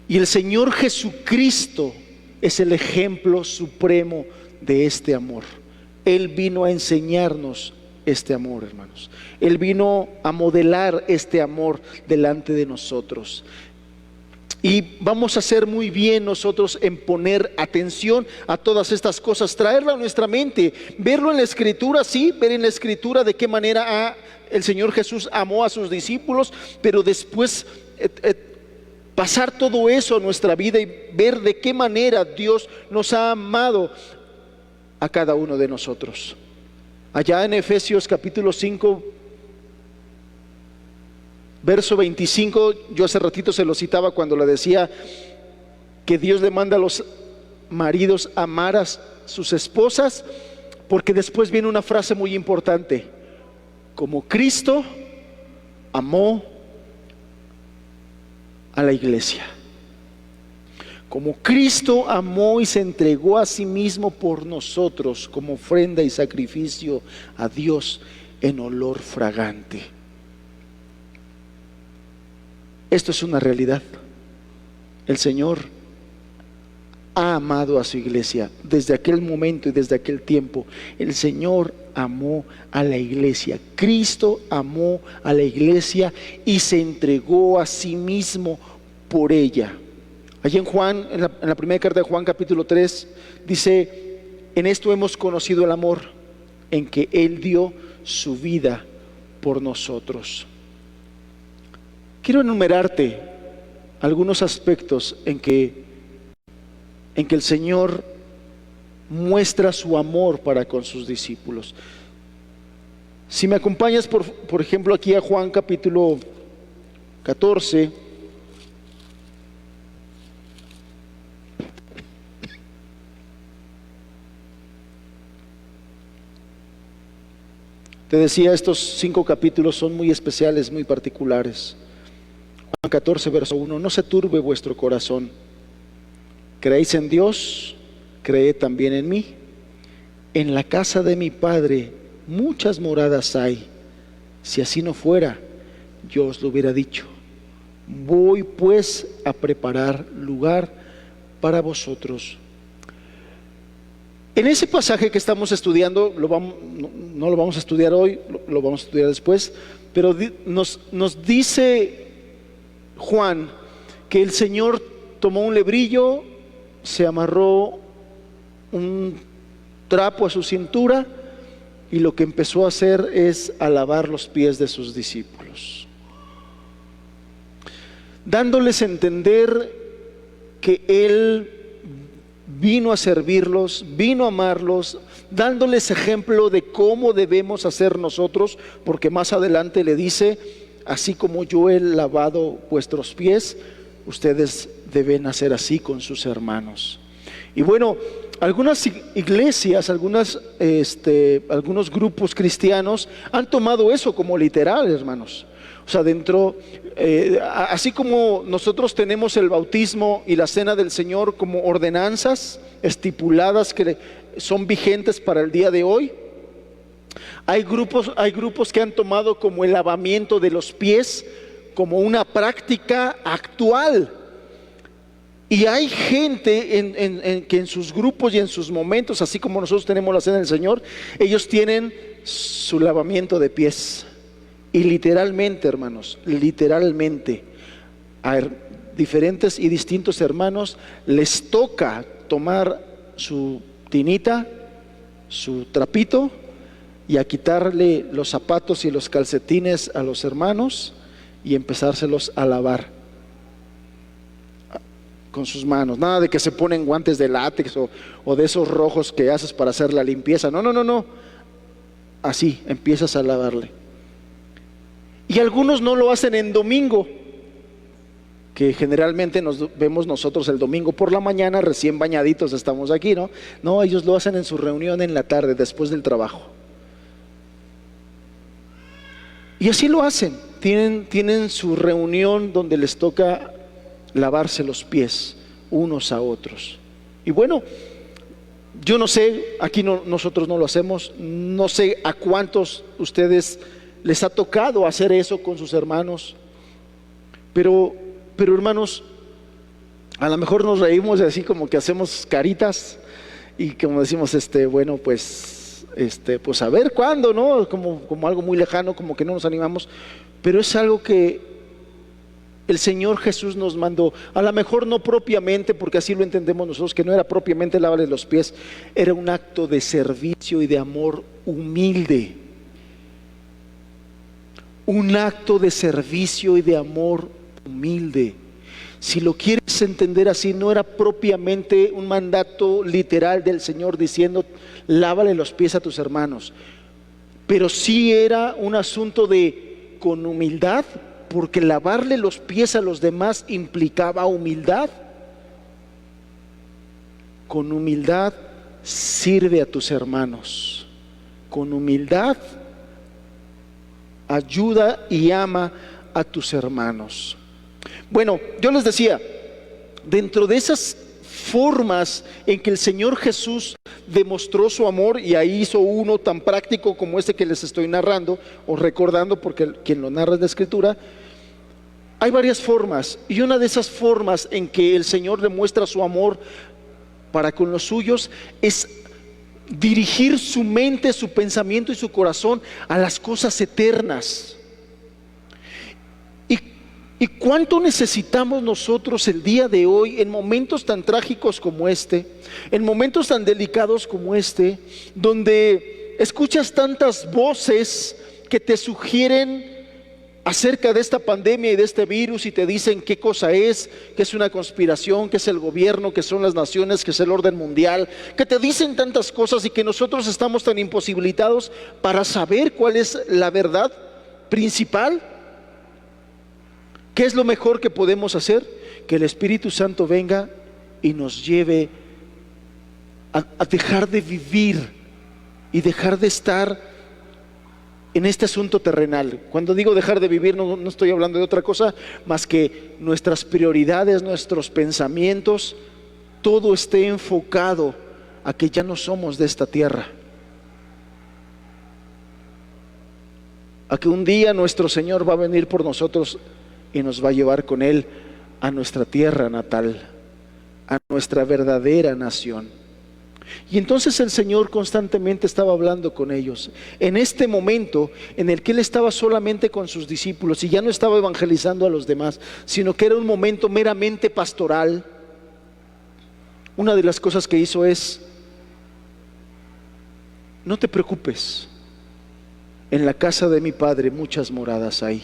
Y el Señor Jesucristo es el ejemplo supremo de este amor. Él vino a enseñarnos este amor, hermanos. Él vino a modelar este amor delante de nosotros. Y vamos a hacer muy bien nosotros en poner atención a todas estas cosas, traerlo a nuestra mente, verlo en la Escritura, sí, ver en la Escritura de qué manera el Señor Jesús amó a sus discípulos, pero después pasar todo eso a nuestra vida y ver de qué manera Dios nos ha amado a cada uno de nosotros. Allá en Efesios capítulo 5, verso 25, yo hace ratito se lo citaba cuando le decía que Dios le manda a los maridos amar a sus esposas, porque después viene una frase muy importante: como Cristo amó a la iglesia. Como Cristo amó y se entregó a sí mismo por nosotros como ofrenda y sacrificio a Dios en olor fragante. Esto es una realidad. El Señor ha amado a su iglesia desde aquel momento y desde aquel tiempo. El Señor amó a la iglesia. Cristo amó a la iglesia y se entregó a sí mismo por ella. Allí en Juan, en la primera carta de Juan, capítulo 3, dice: en esto hemos conocido el amor, en que Él dio su vida por nosotros. Quiero enumerarte algunos aspectos en que el Señor muestra su amor para con sus discípulos. Si me acompañas por ejemplo aquí a Juan capítulo 14, te decía, estos 5 capítulos son muy especiales, muy particulares. Juan 14, verso 1: no se turbe vuestro corazón. ¿Creéis en Dios? Creed también en mí. En la casa de mi Padre muchas moradas hay. Si así no fuera, yo os lo hubiera dicho. Voy pues a preparar lugar para vosotros. En ese pasaje que estamos estudiando, no lo vamos a estudiar hoy, lo vamos a estudiar después, pero nos dice Juan que el Señor tomó un lebrillo, se amarró un trapo a su cintura y lo que empezó a hacer es a lavar los pies de sus discípulos, dándoles a entender que Él vino a servirlos, vino a amarlos, dándoles ejemplo de cómo debemos hacer nosotros, porque más adelante le dice: así como yo he lavado vuestros pies, ustedes deben hacer así con sus hermanos. Y bueno, algunas iglesias, algunos grupos cristianos han tomado eso como literal, hermanos. O sea, así como nosotros tenemos el bautismo y la cena del Señor como ordenanzas estipuladas que son vigentes para el día de hoy, hay grupos que han tomado como el lavamiento de los pies como una práctica actual. Y hay gente que en sus grupos y en sus momentos, así como nosotros tenemos la cena del Señor, ellos tienen su lavamiento de pies. Y literalmente, hermanos, literalmente, a diferentes y distintos hermanos les toca tomar su tinita, su trapito, y a quitarle los zapatos y los calcetines a los hermanos y empezárselos a lavar con sus manos. Nada de que se ponen guantes de látex o de esos rojos que haces para hacer la limpieza. No. Así empiezas a lavarle. Y algunos no lo hacen en domingo, que generalmente nos vemos nosotros el domingo por la mañana, recién bañaditos estamos aquí, ¿no? No, ellos lo hacen en su reunión en la tarde, después del trabajo. Y así lo hacen, tienen su reunión donde les toca lavarse los pies unos a otros. Y bueno, yo no sé, aquí nosotros no lo hacemos, no sé a cuántos ustedes les ha tocado hacer eso con sus hermanos, pero hermanos, a lo mejor nos reímos así como que hacemos caritas y como decimos, bueno, pues a ver cuándo, ¿no? Como algo muy lejano, como que no nos animamos, pero es algo que el Señor Jesús nos mandó. A lo mejor no propiamente, porque así lo entendemos nosotros, que no era propiamente lavarle los pies, era un acto de servicio y de amor humilde. Un acto de servicio y de amor humilde. Si lo quieres entender así, no era propiamente un mandato literal del Señor diciendo lávale los pies a tus hermanos, pero sí era un asunto de con humildad, porque lavarle los pies a los demás implicaba humildad. Con humildad sirve a tus hermanos, con humildad ayuda y ama a tus hermanos. Bueno, yo les decía, dentro de esas formas en que el Señor Jesús demostró su amor, y ahí hizo uno tan práctico como este que les estoy narrando o recordando, porque quien lo narra es la Escritura, Hay varias formas, y una de esas formas en que el Señor demuestra su amor para con los suyos es dirigir su mente, su pensamiento y su corazón a las cosas eternas. ¿Y cuánto necesitamos nosotros el día de hoy, en momentos tan trágicos como este, en momentos tan delicados como este, donde escuchas tantas voces que te sugieren acerca de esta pandemia y de este virus y te dicen qué cosa es, que es una conspiración, que es el gobierno, que son las naciones, que es el orden mundial, que te dicen tantas cosas y que nosotros estamos tan imposibilitados para saber cuál es la verdad principal? ¿Qué es lo mejor que podemos hacer? Que el Espíritu Santo venga y nos lleve a dejar de vivir y dejar de estar en este asunto terrenal. Cuando digo dejar de vivir, no estoy hablando de otra cosa más que nuestras prioridades, nuestros pensamientos, todo esté enfocado a que ya no somos de esta tierra, a que un día nuestro Señor va a venir por nosotros y nos va a llevar con Él a nuestra tierra natal, a nuestra verdadera nación. Y entonces el Señor constantemente estaba hablando con ellos. En este momento en el que Él estaba solamente con sus discípulos y ya no estaba evangelizando a los demás, sino que era un momento meramente pastoral, una de las cosas que hizo es: no te preocupes, en la casa de mi Padre muchas moradas hay.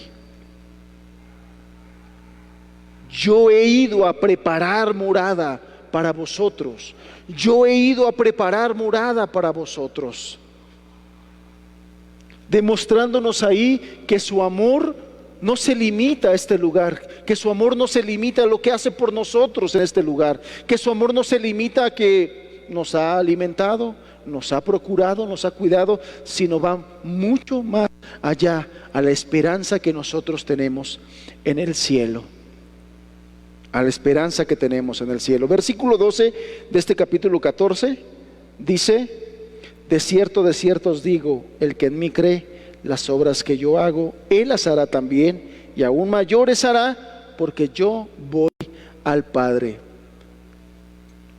Yo he ido a preparar morada para vosotros. Yo he ido a preparar morada para vosotros. Demostrándonos ahí que su amor no se limita a este lugar, que su amor no se limita a lo que hace por nosotros en este lugar, que su amor no se limita a que nos ha alimentado, nos ha procurado, nos ha cuidado, sino va mucho más allá, a la esperanza que nosotros tenemos en el cielo. A la esperanza que tenemos en el cielo. Versículo 12 de este capítulo 14 dice: de cierto os digo, el que en mí cree, las obras que yo hago, él las hará también, y aún mayores hará, porque yo voy al Padre.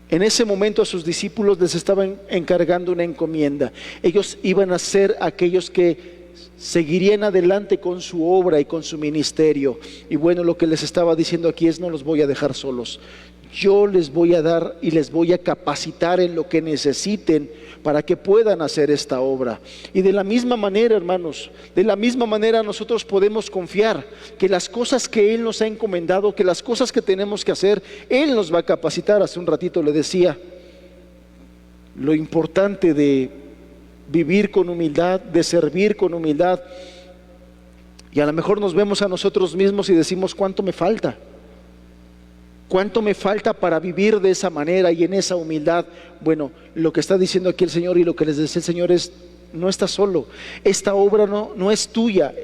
En ese momento a sus discípulos les estaban encargando una encomienda. Ellos iban a ser aquellos que seguirían adelante con su obra y con su ministerio. Y bueno, lo que les estaba diciendo aquí es: no los voy a dejar solos. Yo les voy a dar y les voy a capacitar en lo que necesiten para que puedan hacer esta obra. Y de la misma manera, hermanos, de la misma manera nosotros podemos confiar que las cosas que Él nos ha encomendado, que las cosas que tenemos que hacer, Él nos va a capacitar. Hace un ratito le decía lo importante de vivir con humildad, de servir con humildad. Y a lo mejor nos vemos a nosotros mismos y decimos: ¿cuánto me falta? ¿Cuánto me falta para vivir de esa manera y en esa humildad? Bueno, lo que está diciendo aquí el Señor y lo que les dice el Señor es: no estás solo, esta obra no es tuya,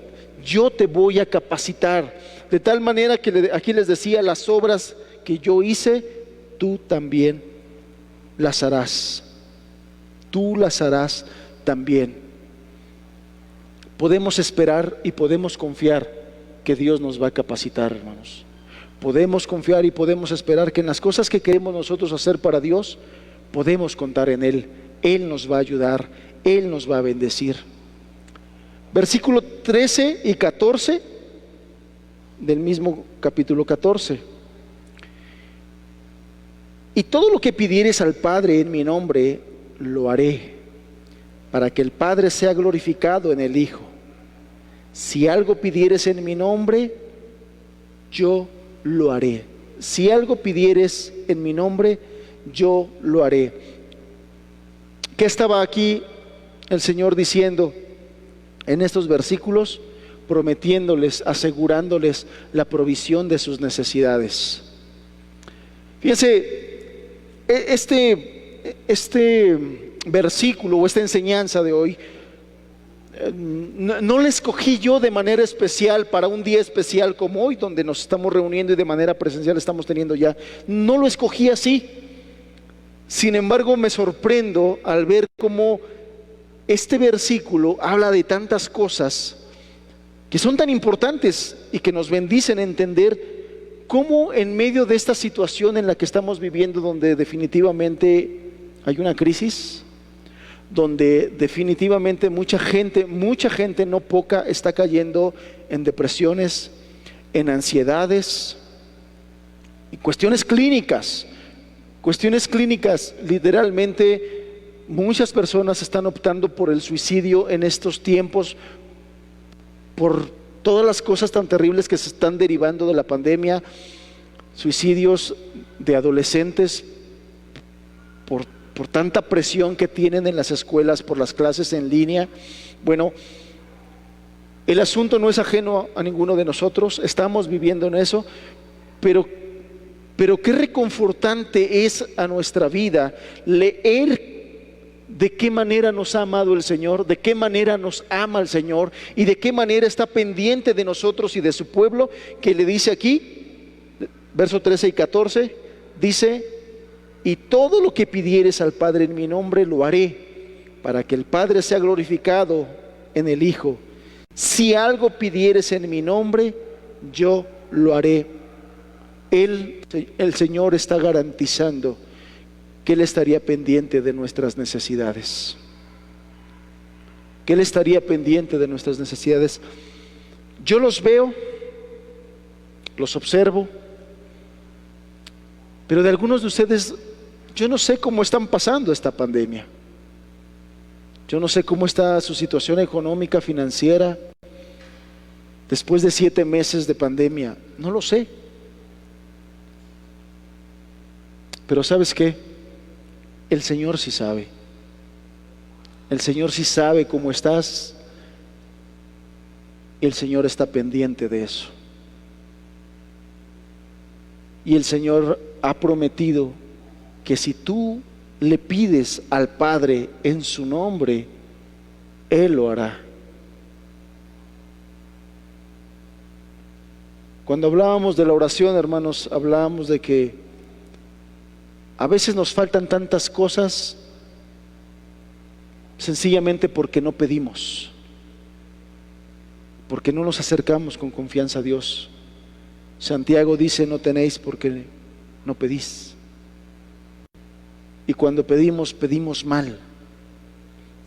yo te voy a capacitar. De tal manera que aquí les decía: las obras que yo hice, tú también las harás. Tú las harás también. Podemos esperar y podemos confiar que Dios nos va a capacitar, hermanos. Podemos confiar y podemos esperar que en las cosas que queremos nosotros hacer para Dios, podemos contar en Él. Él nos va a ayudar, Él nos va a bendecir. Versículo 13 y 14 del mismo capítulo 14. Y todo lo que pidieres al Padre en mi nombre, lo haré, para que el Padre sea glorificado en el Hijo. Si algo pidieres en mi nombre, yo lo haré. Si algo pidieres en mi nombre, yo lo haré. ¿Qué estaba aquí el Señor diciendo en estos versículos? Prometiéndoles, asegurándoles la provisión de sus necesidades. Fíjense, este versículo o esta enseñanza de hoy no la escogí yo de manera especial para un día especial como hoy, donde nos estamos reuniendo y de manera presencial estamos teniendo ya. No lo escogí así. Sin embargo, me sorprendo al ver cómo este versículo habla de tantas cosas que son tan importantes y que nos bendicen entender cómo en medio de esta situación en la que estamos viviendo, donde definitivamente hay una crisis, donde definitivamente mucha gente, no poca, está cayendo en depresiones, en ansiedades, y cuestiones clínicas, literalmente muchas personas están optando por el suicidio en estos tiempos, por todas las cosas tan terribles que se están derivando de la pandemia, suicidios de adolescentes por tanta presión que tienen en las escuelas, por las clases en línea. Bueno, el asunto no es ajeno a ninguno de nosotros, estamos viviendo en eso, pero qué reconfortante es a nuestra vida leer de qué manera nos ha amado el Señor, de qué manera nos ama el Señor y de qué manera está pendiente de nosotros y de su pueblo, que le dice aquí, versos 13 y 14, dice: y todo lo que pidieres al Padre en mi nombre lo haré, para que el Padre sea glorificado en el Hijo. Si algo pidieres en mi nombre, yo lo haré. El Señor está garantizando que Él estaría pendiente de nuestras necesidades. Que Él estaría pendiente de nuestras necesidades. Yo los veo, los observo, pero de algunos de ustedes, yo no sé cómo están pasando esta pandemia. Yo no sé cómo está su situación económica, financiera, después de 7 meses de pandemia. No lo sé. Pero ¿sabes qué? El Señor sí sabe. El Señor sí sabe cómo estás. El Señor está pendiente de eso. Y el Señor ha prometido que si tú le pides al Padre en su nombre, Él lo hará. Cuando hablábamos de la oración, hermanos, hablábamos de que a veces nos faltan tantas cosas sencillamente porque no pedimos, porque no nos acercamos con confianza a Dios. Santiago dice: no tenéis porque no pedís. Y cuando pedimos, pedimos mal.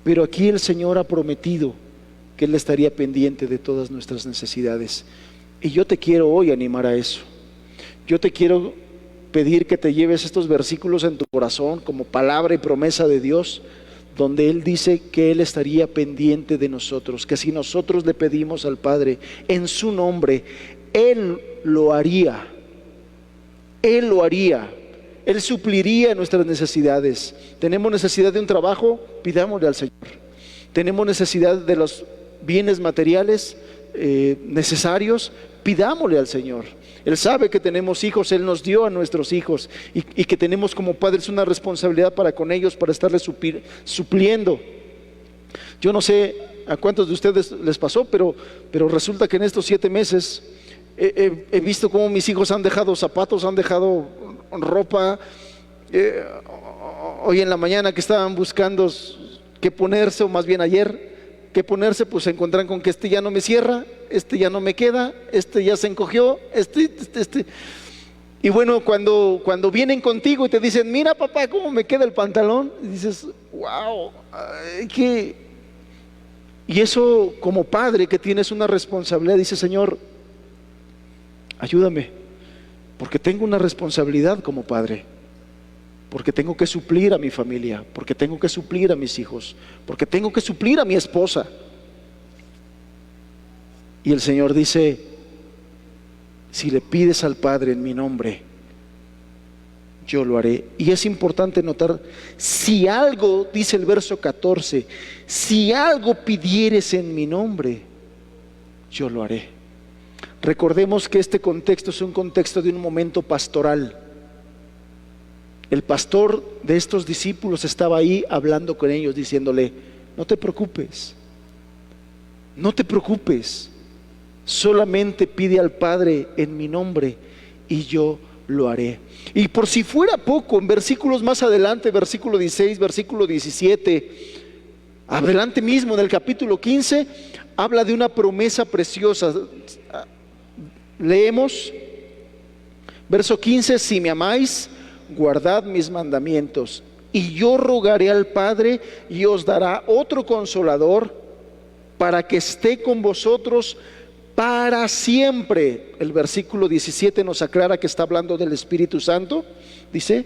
Pero aquí el Señor ha prometido que Él estaría pendiente de todas nuestras necesidades. Y yo te quiero hoy animar a eso. Yo te quiero pedir que te lleves estos versículos en tu corazón como palabra y promesa de Dios, donde Él dice que Él estaría pendiente de nosotros, que si nosotros le pedimos al Padre en su nombre, Él lo haría. Él lo haría. Él supliría nuestras necesidades. Tenemos necesidad de un trabajo, pidámosle al Señor. Tenemos necesidad de los bienes materiales necesarios, pidámosle al Señor. Él sabe que tenemos hijos, Él nos dio a nuestros hijos y que tenemos como padres una responsabilidad para con ellos, para estarles supliendo. Yo no sé a cuántos de ustedes les pasó, pero resulta que en estos 7 meses he visto cómo mis hijos han dejado zapatos, han dejado ropa. Hoy en la mañana que estaban buscando qué ponerse, o más bien ayer, qué ponerse, pues se encuentran con que este ya no me cierra, este ya no me queda, este ya se encogió, este. Y bueno, cuando vienen contigo y te dicen: mira papá, cómo me queda el pantalón, y dices: wow, y eso como padre que tienes una responsabilidad, dice: Señor, ayúdame, porque tengo una responsabilidad como padre, porque tengo que suplir a mi familia, porque tengo que suplir a mis hijos, porque tengo que suplir a mi esposa. Y el Señor dice: si le pides al Padre en mi nombre, yo lo haré. Y es importante notar, si algo, dice el verso 14, si algo pidieres en mi nombre, yo lo haré. Recordemos que este contexto es un contexto de un momento pastoral. El pastor de estos discípulos estaba ahí hablando con ellos, diciéndole: no te preocupes, no te preocupes, solamente pide al Padre en mi nombre y yo lo haré. Y por si fuera poco, en versículos más adelante, versículo 16, versículo 17, Adelante mismo en el capítulo 15 habla de una promesa preciosa. Leemos verso 15: si me amáis, guardad mis mandamientos, y yo rogaré al Padre y os dará otro consolador para que esté con vosotros para siempre. El versículo 17 nos aclara que está hablando del Espíritu Santo. Dice: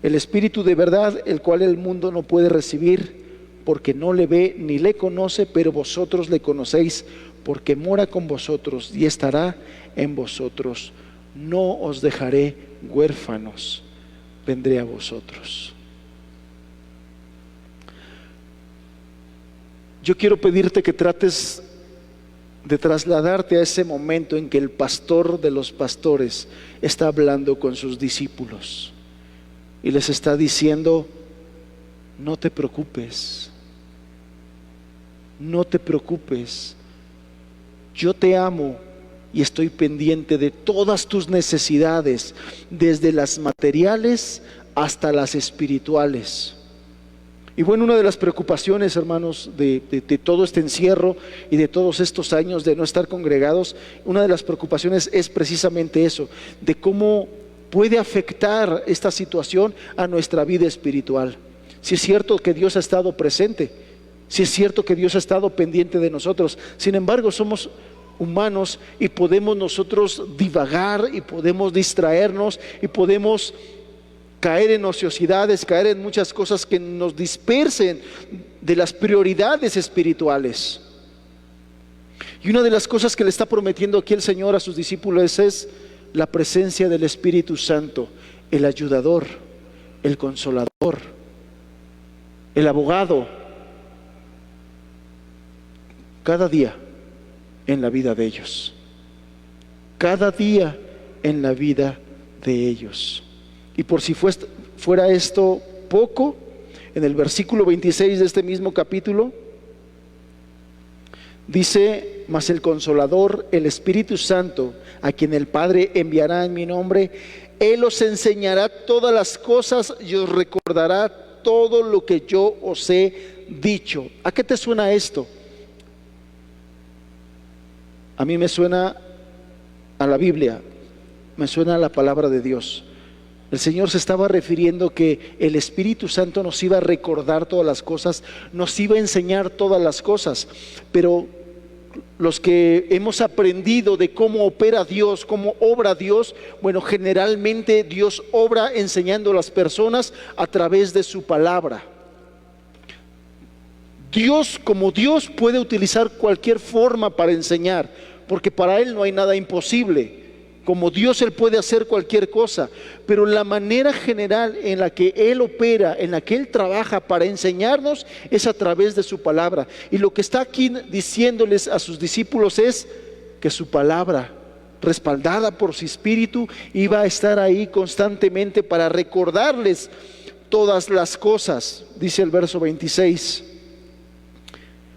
el Espíritu de verdad, el cual el mundo no puede recibir porque no le ve ni le conoce, pero vosotros le conocéis porque mora con vosotros y estará en vosotros. No os dejaré huérfanos, vendré a vosotros. Yo quiero pedirte que trates de trasladarte a ese momento en que el pastor de los pastores está hablando con sus discípulos y les está diciendo: no te preocupes, no te preocupes, yo te amo y estoy pendiente de todas tus necesidades, desde las materiales hasta las espirituales. Y bueno, una de las preocupaciones, hermanos, de todo este encierro y de todos estos años de no estar congregados, una de las preocupaciones es precisamente eso, de cómo puede afectar esta situación a nuestra vida espiritual. Si es cierto que Dios ha estado presente, si es cierto que Dios ha estado pendiente de nosotros, sin embargo somos humanos y podemos nosotros divagar y podemos distraernos y podemos caer en ociosidades, caer en muchas cosas que nos dispersen de las prioridades espirituales. Y una de las cosas que le está prometiendo aquí el Señor a sus discípulos es la presencia del Espíritu Santo, el ayudador, el consolador, el abogado, cada día en la vida de ellos, cada día en la vida de ellos. Y por si fuera esto poco, en el versículo 26 de este mismo capítulo dice: mas el Consolador, el Espíritu Santo, a quien el Padre enviará en mi nombre, Él os enseñará todas las cosas y os recordará todo lo que yo os he dicho. ¿A qué te suena esto? A mí me suena a la Biblia, me suena a la palabra de Dios. El Señor se estaba refiriendo que el Espíritu Santo nos iba a recordar todas las cosas, nos iba a enseñar todas las cosas. Pero los que hemos aprendido de cómo opera Dios, cómo obra Dios, bueno, generalmente Dios obra enseñando a las personas a través de su palabra. Dios, como Dios, puede utilizar cualquier forma para enseñar, porque para Él no hay nada imposible. Como Dios, Él puede hacer cualquier cosa, pero la manera general en la que Él opera, en la que Él trabaja para enseñarnos, es a través de su palabra. Y lo que está aquí diciéndoles a sus discípulos es que su palabra, respaldada por su Espíritu, iba a estar ahí constantemente para recordarles todas las cosas. Dice el verso 26: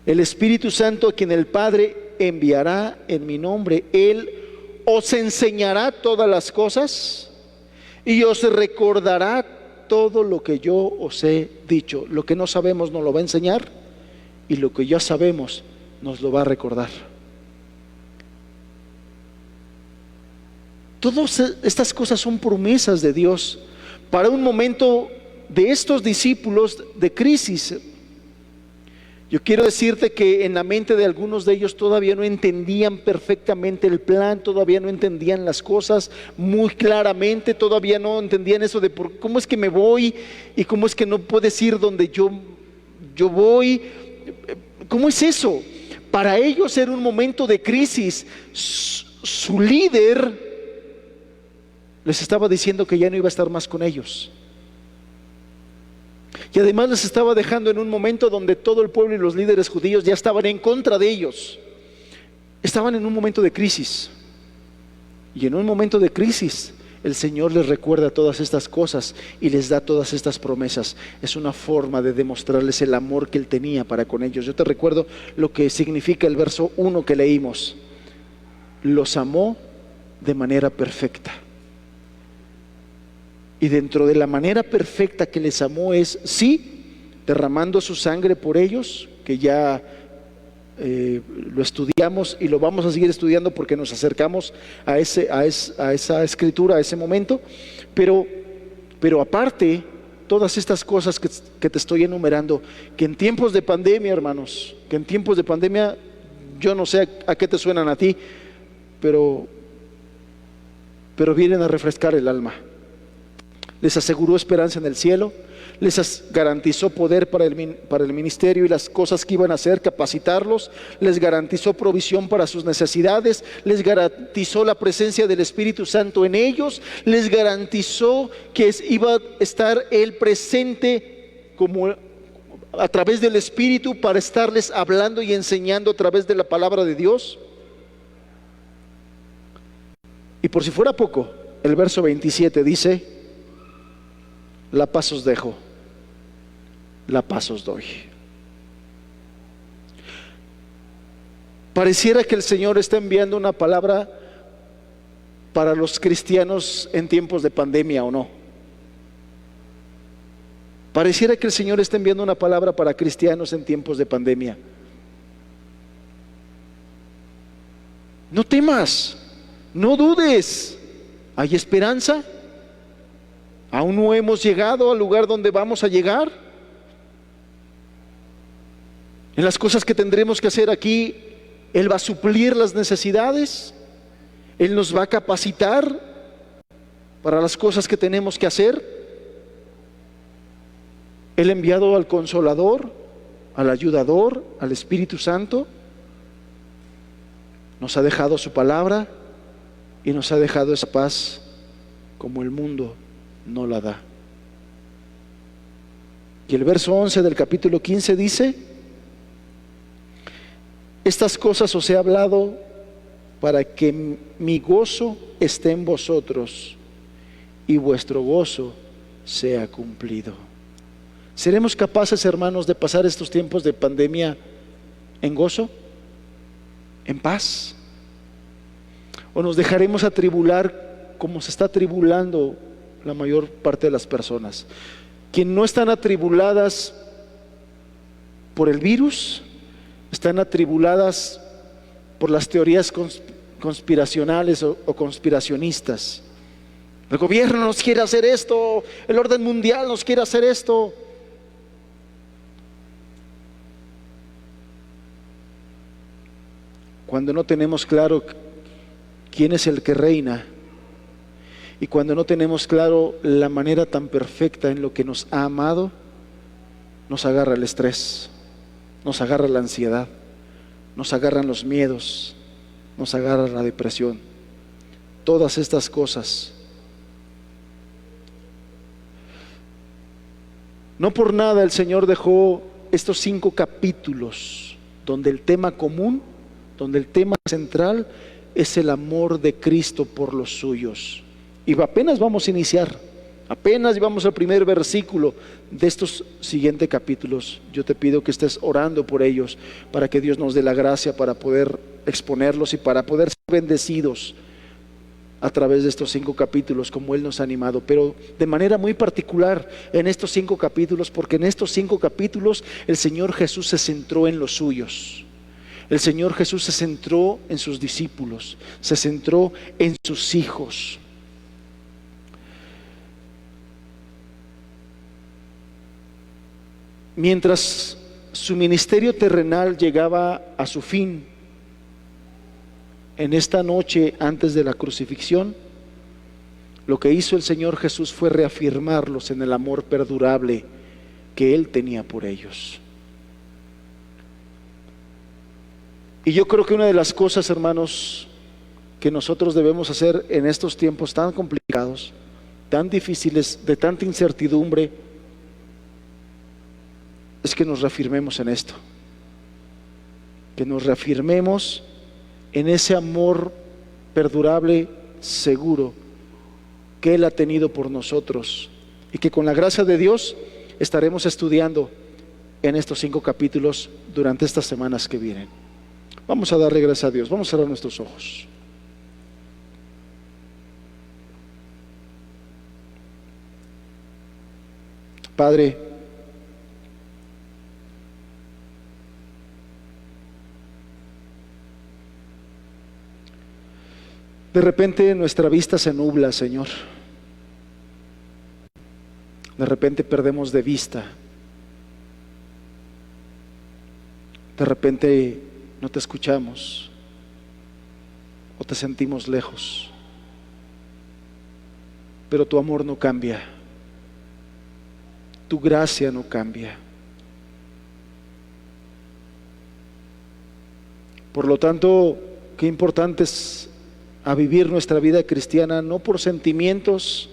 el Espíritu Santo, a quien el Padre enviará en mi nombre, Él os enseñará todas las cosas y os recordará todo lo que yo os he dicho. Lo que no sabemos nos lo va a enseñar, y lo que ya sabemos nos lo va a recordar. Todas estas cosas son promesas de Dios para un momento de estos discípulos de crisis. Yo quiero decirte que en la mente de algunos de ellos todavía no entendían perfectamente el plan, todavía no entendían las cosas muy claramente, todavía no entendían eso de cómo es que me voy y cómo es que no puedes ir donde yo voy. ¿Cómo es eso? Para ellos era un momento de crisis. Su líder les estaba diciendo que ya no iba a estar más con ellos. Y además les estaba dejando en un momento donde todo el pueblo y los líderes judíos ya estaban en contra de ellos. Estaban en un momento de crisis. Y en un momento de crisis el Señor les recuerda todas estas cosas y les da todas estas promesas. Es una forma de demostrarles el amor que Él tenía para con ellos. Yo te recuerdo lo que significa el verso 1 que leímos: los amó de manera perfecta. Y dentro de la manera perfecta que les amó es, sí, derramando su sangre por ellos, que ya lo estudiamos y lo vamos a seguir estudiando porque nos acercamos a esa escritura, a ese momento. Pero aparte, todas estas cosas que te estoy enumerando, que en tiempos de pandemia, hermanos, que en tiempos de pandemia, yo no sé a qué te suenan a ti, pero vienen a refrescar el alma. Les aseguró esperanza en el cielo, les garantizó poder para el ministerio y las cosas que iban a hacer, capacitarlos, les garantizó provisión para sus necesidades, les garantizó la presencia del Espíritu Santo en ellos, les garantizó que iba a estar Él presente como a través del Espíritu para estarles hablando y enseñando a través de la palabra de Dios. Y por si fuera poco, el verso 27 dice: la paz os dejo, la paz os doy. Pareciera que el Señor está enviando una palabra para los cristianos en tiempos de pandemia, ¿o no? Pareciera que el Señor está enviando una palabra para cristianos en tiempos de pandemia. No temas, no dudes, hay esperanza. Aún no hemos llegado al lugar donde vamos a llegar. En las cosas que tendremos que hacer aquí, Él va a suplir las necesidades, Él nos va a capacitar para las cosas que tenemos que hacer. Él ha enviado al Consolador, al Ayudador, al Espíritu Santo. Nos ha dejado su palabra y nos ha dejado esa paz como el mundo no la da. Y el verso 11 del capítulo 15 dice: estas cosas os he hablado para que mi gozo esté en vosotros y vuestro gozo sea cumplido. ¿Seremos capaces, hermanos, de pasar estos tiempos de pandemia en gozo, en paz? ¿O nos dejaremos atribular como se está atribulando la mayor parte de las personas? Quienes no están atribuladas por el virus, están atribuladas por las teorías conspiracionales o conspiracionistas. El gobierno nos quiere hacer esto, el orden mundial nos quiere hacer esto. Cuando no tenemos claro quién es el que reina, y cuando no tenemos claro la manera tan perfecta en lo que nos ha amado, nos agarra el estrés, nos agarra la ansiedad, nos agarran los miedos, nos agarra la depresión. Todas estas cosas. No por nada el Señor dejó estos 5 capítulos donde el tema común, donde el tema central es el amor de Cristo por los suyos. Y apenas vamos a iniciar, apenas vamos al primer versículo de estos siguientes capítulos. Yo te pido que estés orando por ellos, para que Dios nos dé la gracia para poder exponerlos y para poder ser bendecidos a través de estos 5 capítulos como Él nos ha animado, pero de manera muy particular en estos 5 capítulos, porque en estos 5 capítulos el Señor Jesús se centró en los suyos. El Señor Jesús se centró en sus discípulos, se centró en sus hijos. Mientras su ministerio terrenal llegaba a su fin, en esta noche antes de la crucifixión, lo que hizo el Señor Jesús fue reafirmarlos en el amor perdurable que Él tenía por ellos. Y yo creo que una de las cosas, hermanos, que nosotros debemos hacer en estos tiempos tan complicados, tan difíciles, de tanta incertidumbre, es que nos reafirmemos en esto, que nos reafirmemos en ese amor perdurable, seguro, que Él ha tenido por nosotros, y que con la gracia de Dios estaremos estudiando en estos 5 capítulos durante estas semanas que vienen. Vamos a darle gracias a Dios, vamos a cerrar nuestros ojos. Padre, De repente nuestra vista se nubla, Señor. De repente perdemos de vista. De repente no te escuchamos o te sentimos lejos. Pero tu amor no cambia. Tu gracia no cambia. Por lo tanto, qué importante es a vivir nuestra vida cristiana no por sentimientos,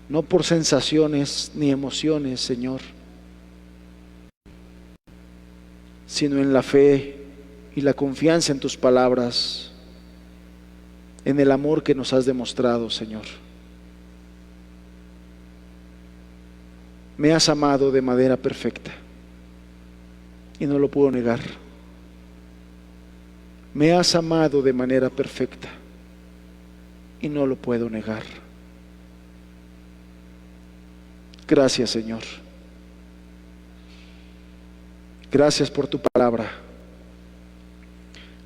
no por sensaciones ni emociones, Señor, sino en la fe y la confianza en tus palabras, en el amor que nos has demostrado, Señor. Me has amado de manera perfecta y no lo puedo negar. Me has amado de manera perfecta y no lo puedo negar. Gracias, Señor. Gracias por tu palabra.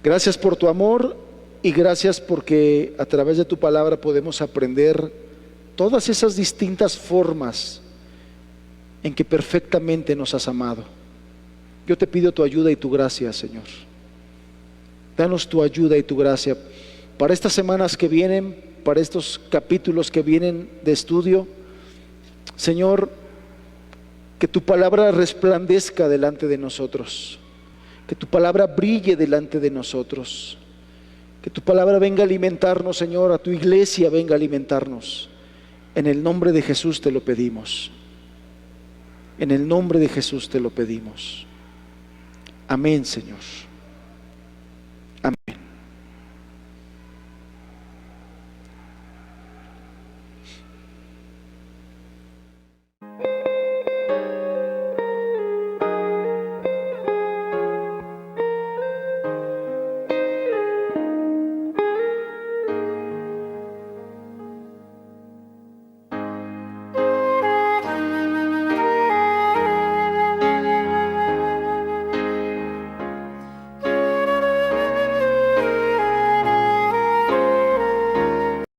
Gracias por tu amor y gracias porque a través de tu palabra podemos aprender todas esas distintas formas en que perfectamente nos has amado. Yo te pido tu ayuda y tu gracia, Señor. Danos tu ayuda y tu gracia para estas semanas que vienen, para estos capítulos que vienen de estudio. Señor, que tu palabra resplandezca delante de nosotros, que tu palabra brille delante de nosotros, que tu palabra venga a alimentarnos, Señor, a tu iglesia venga a alimentarnos. En el nombre de Jesús te lo pedimos. En el nombre de Jesús te lo pedimos. Amén, Señor.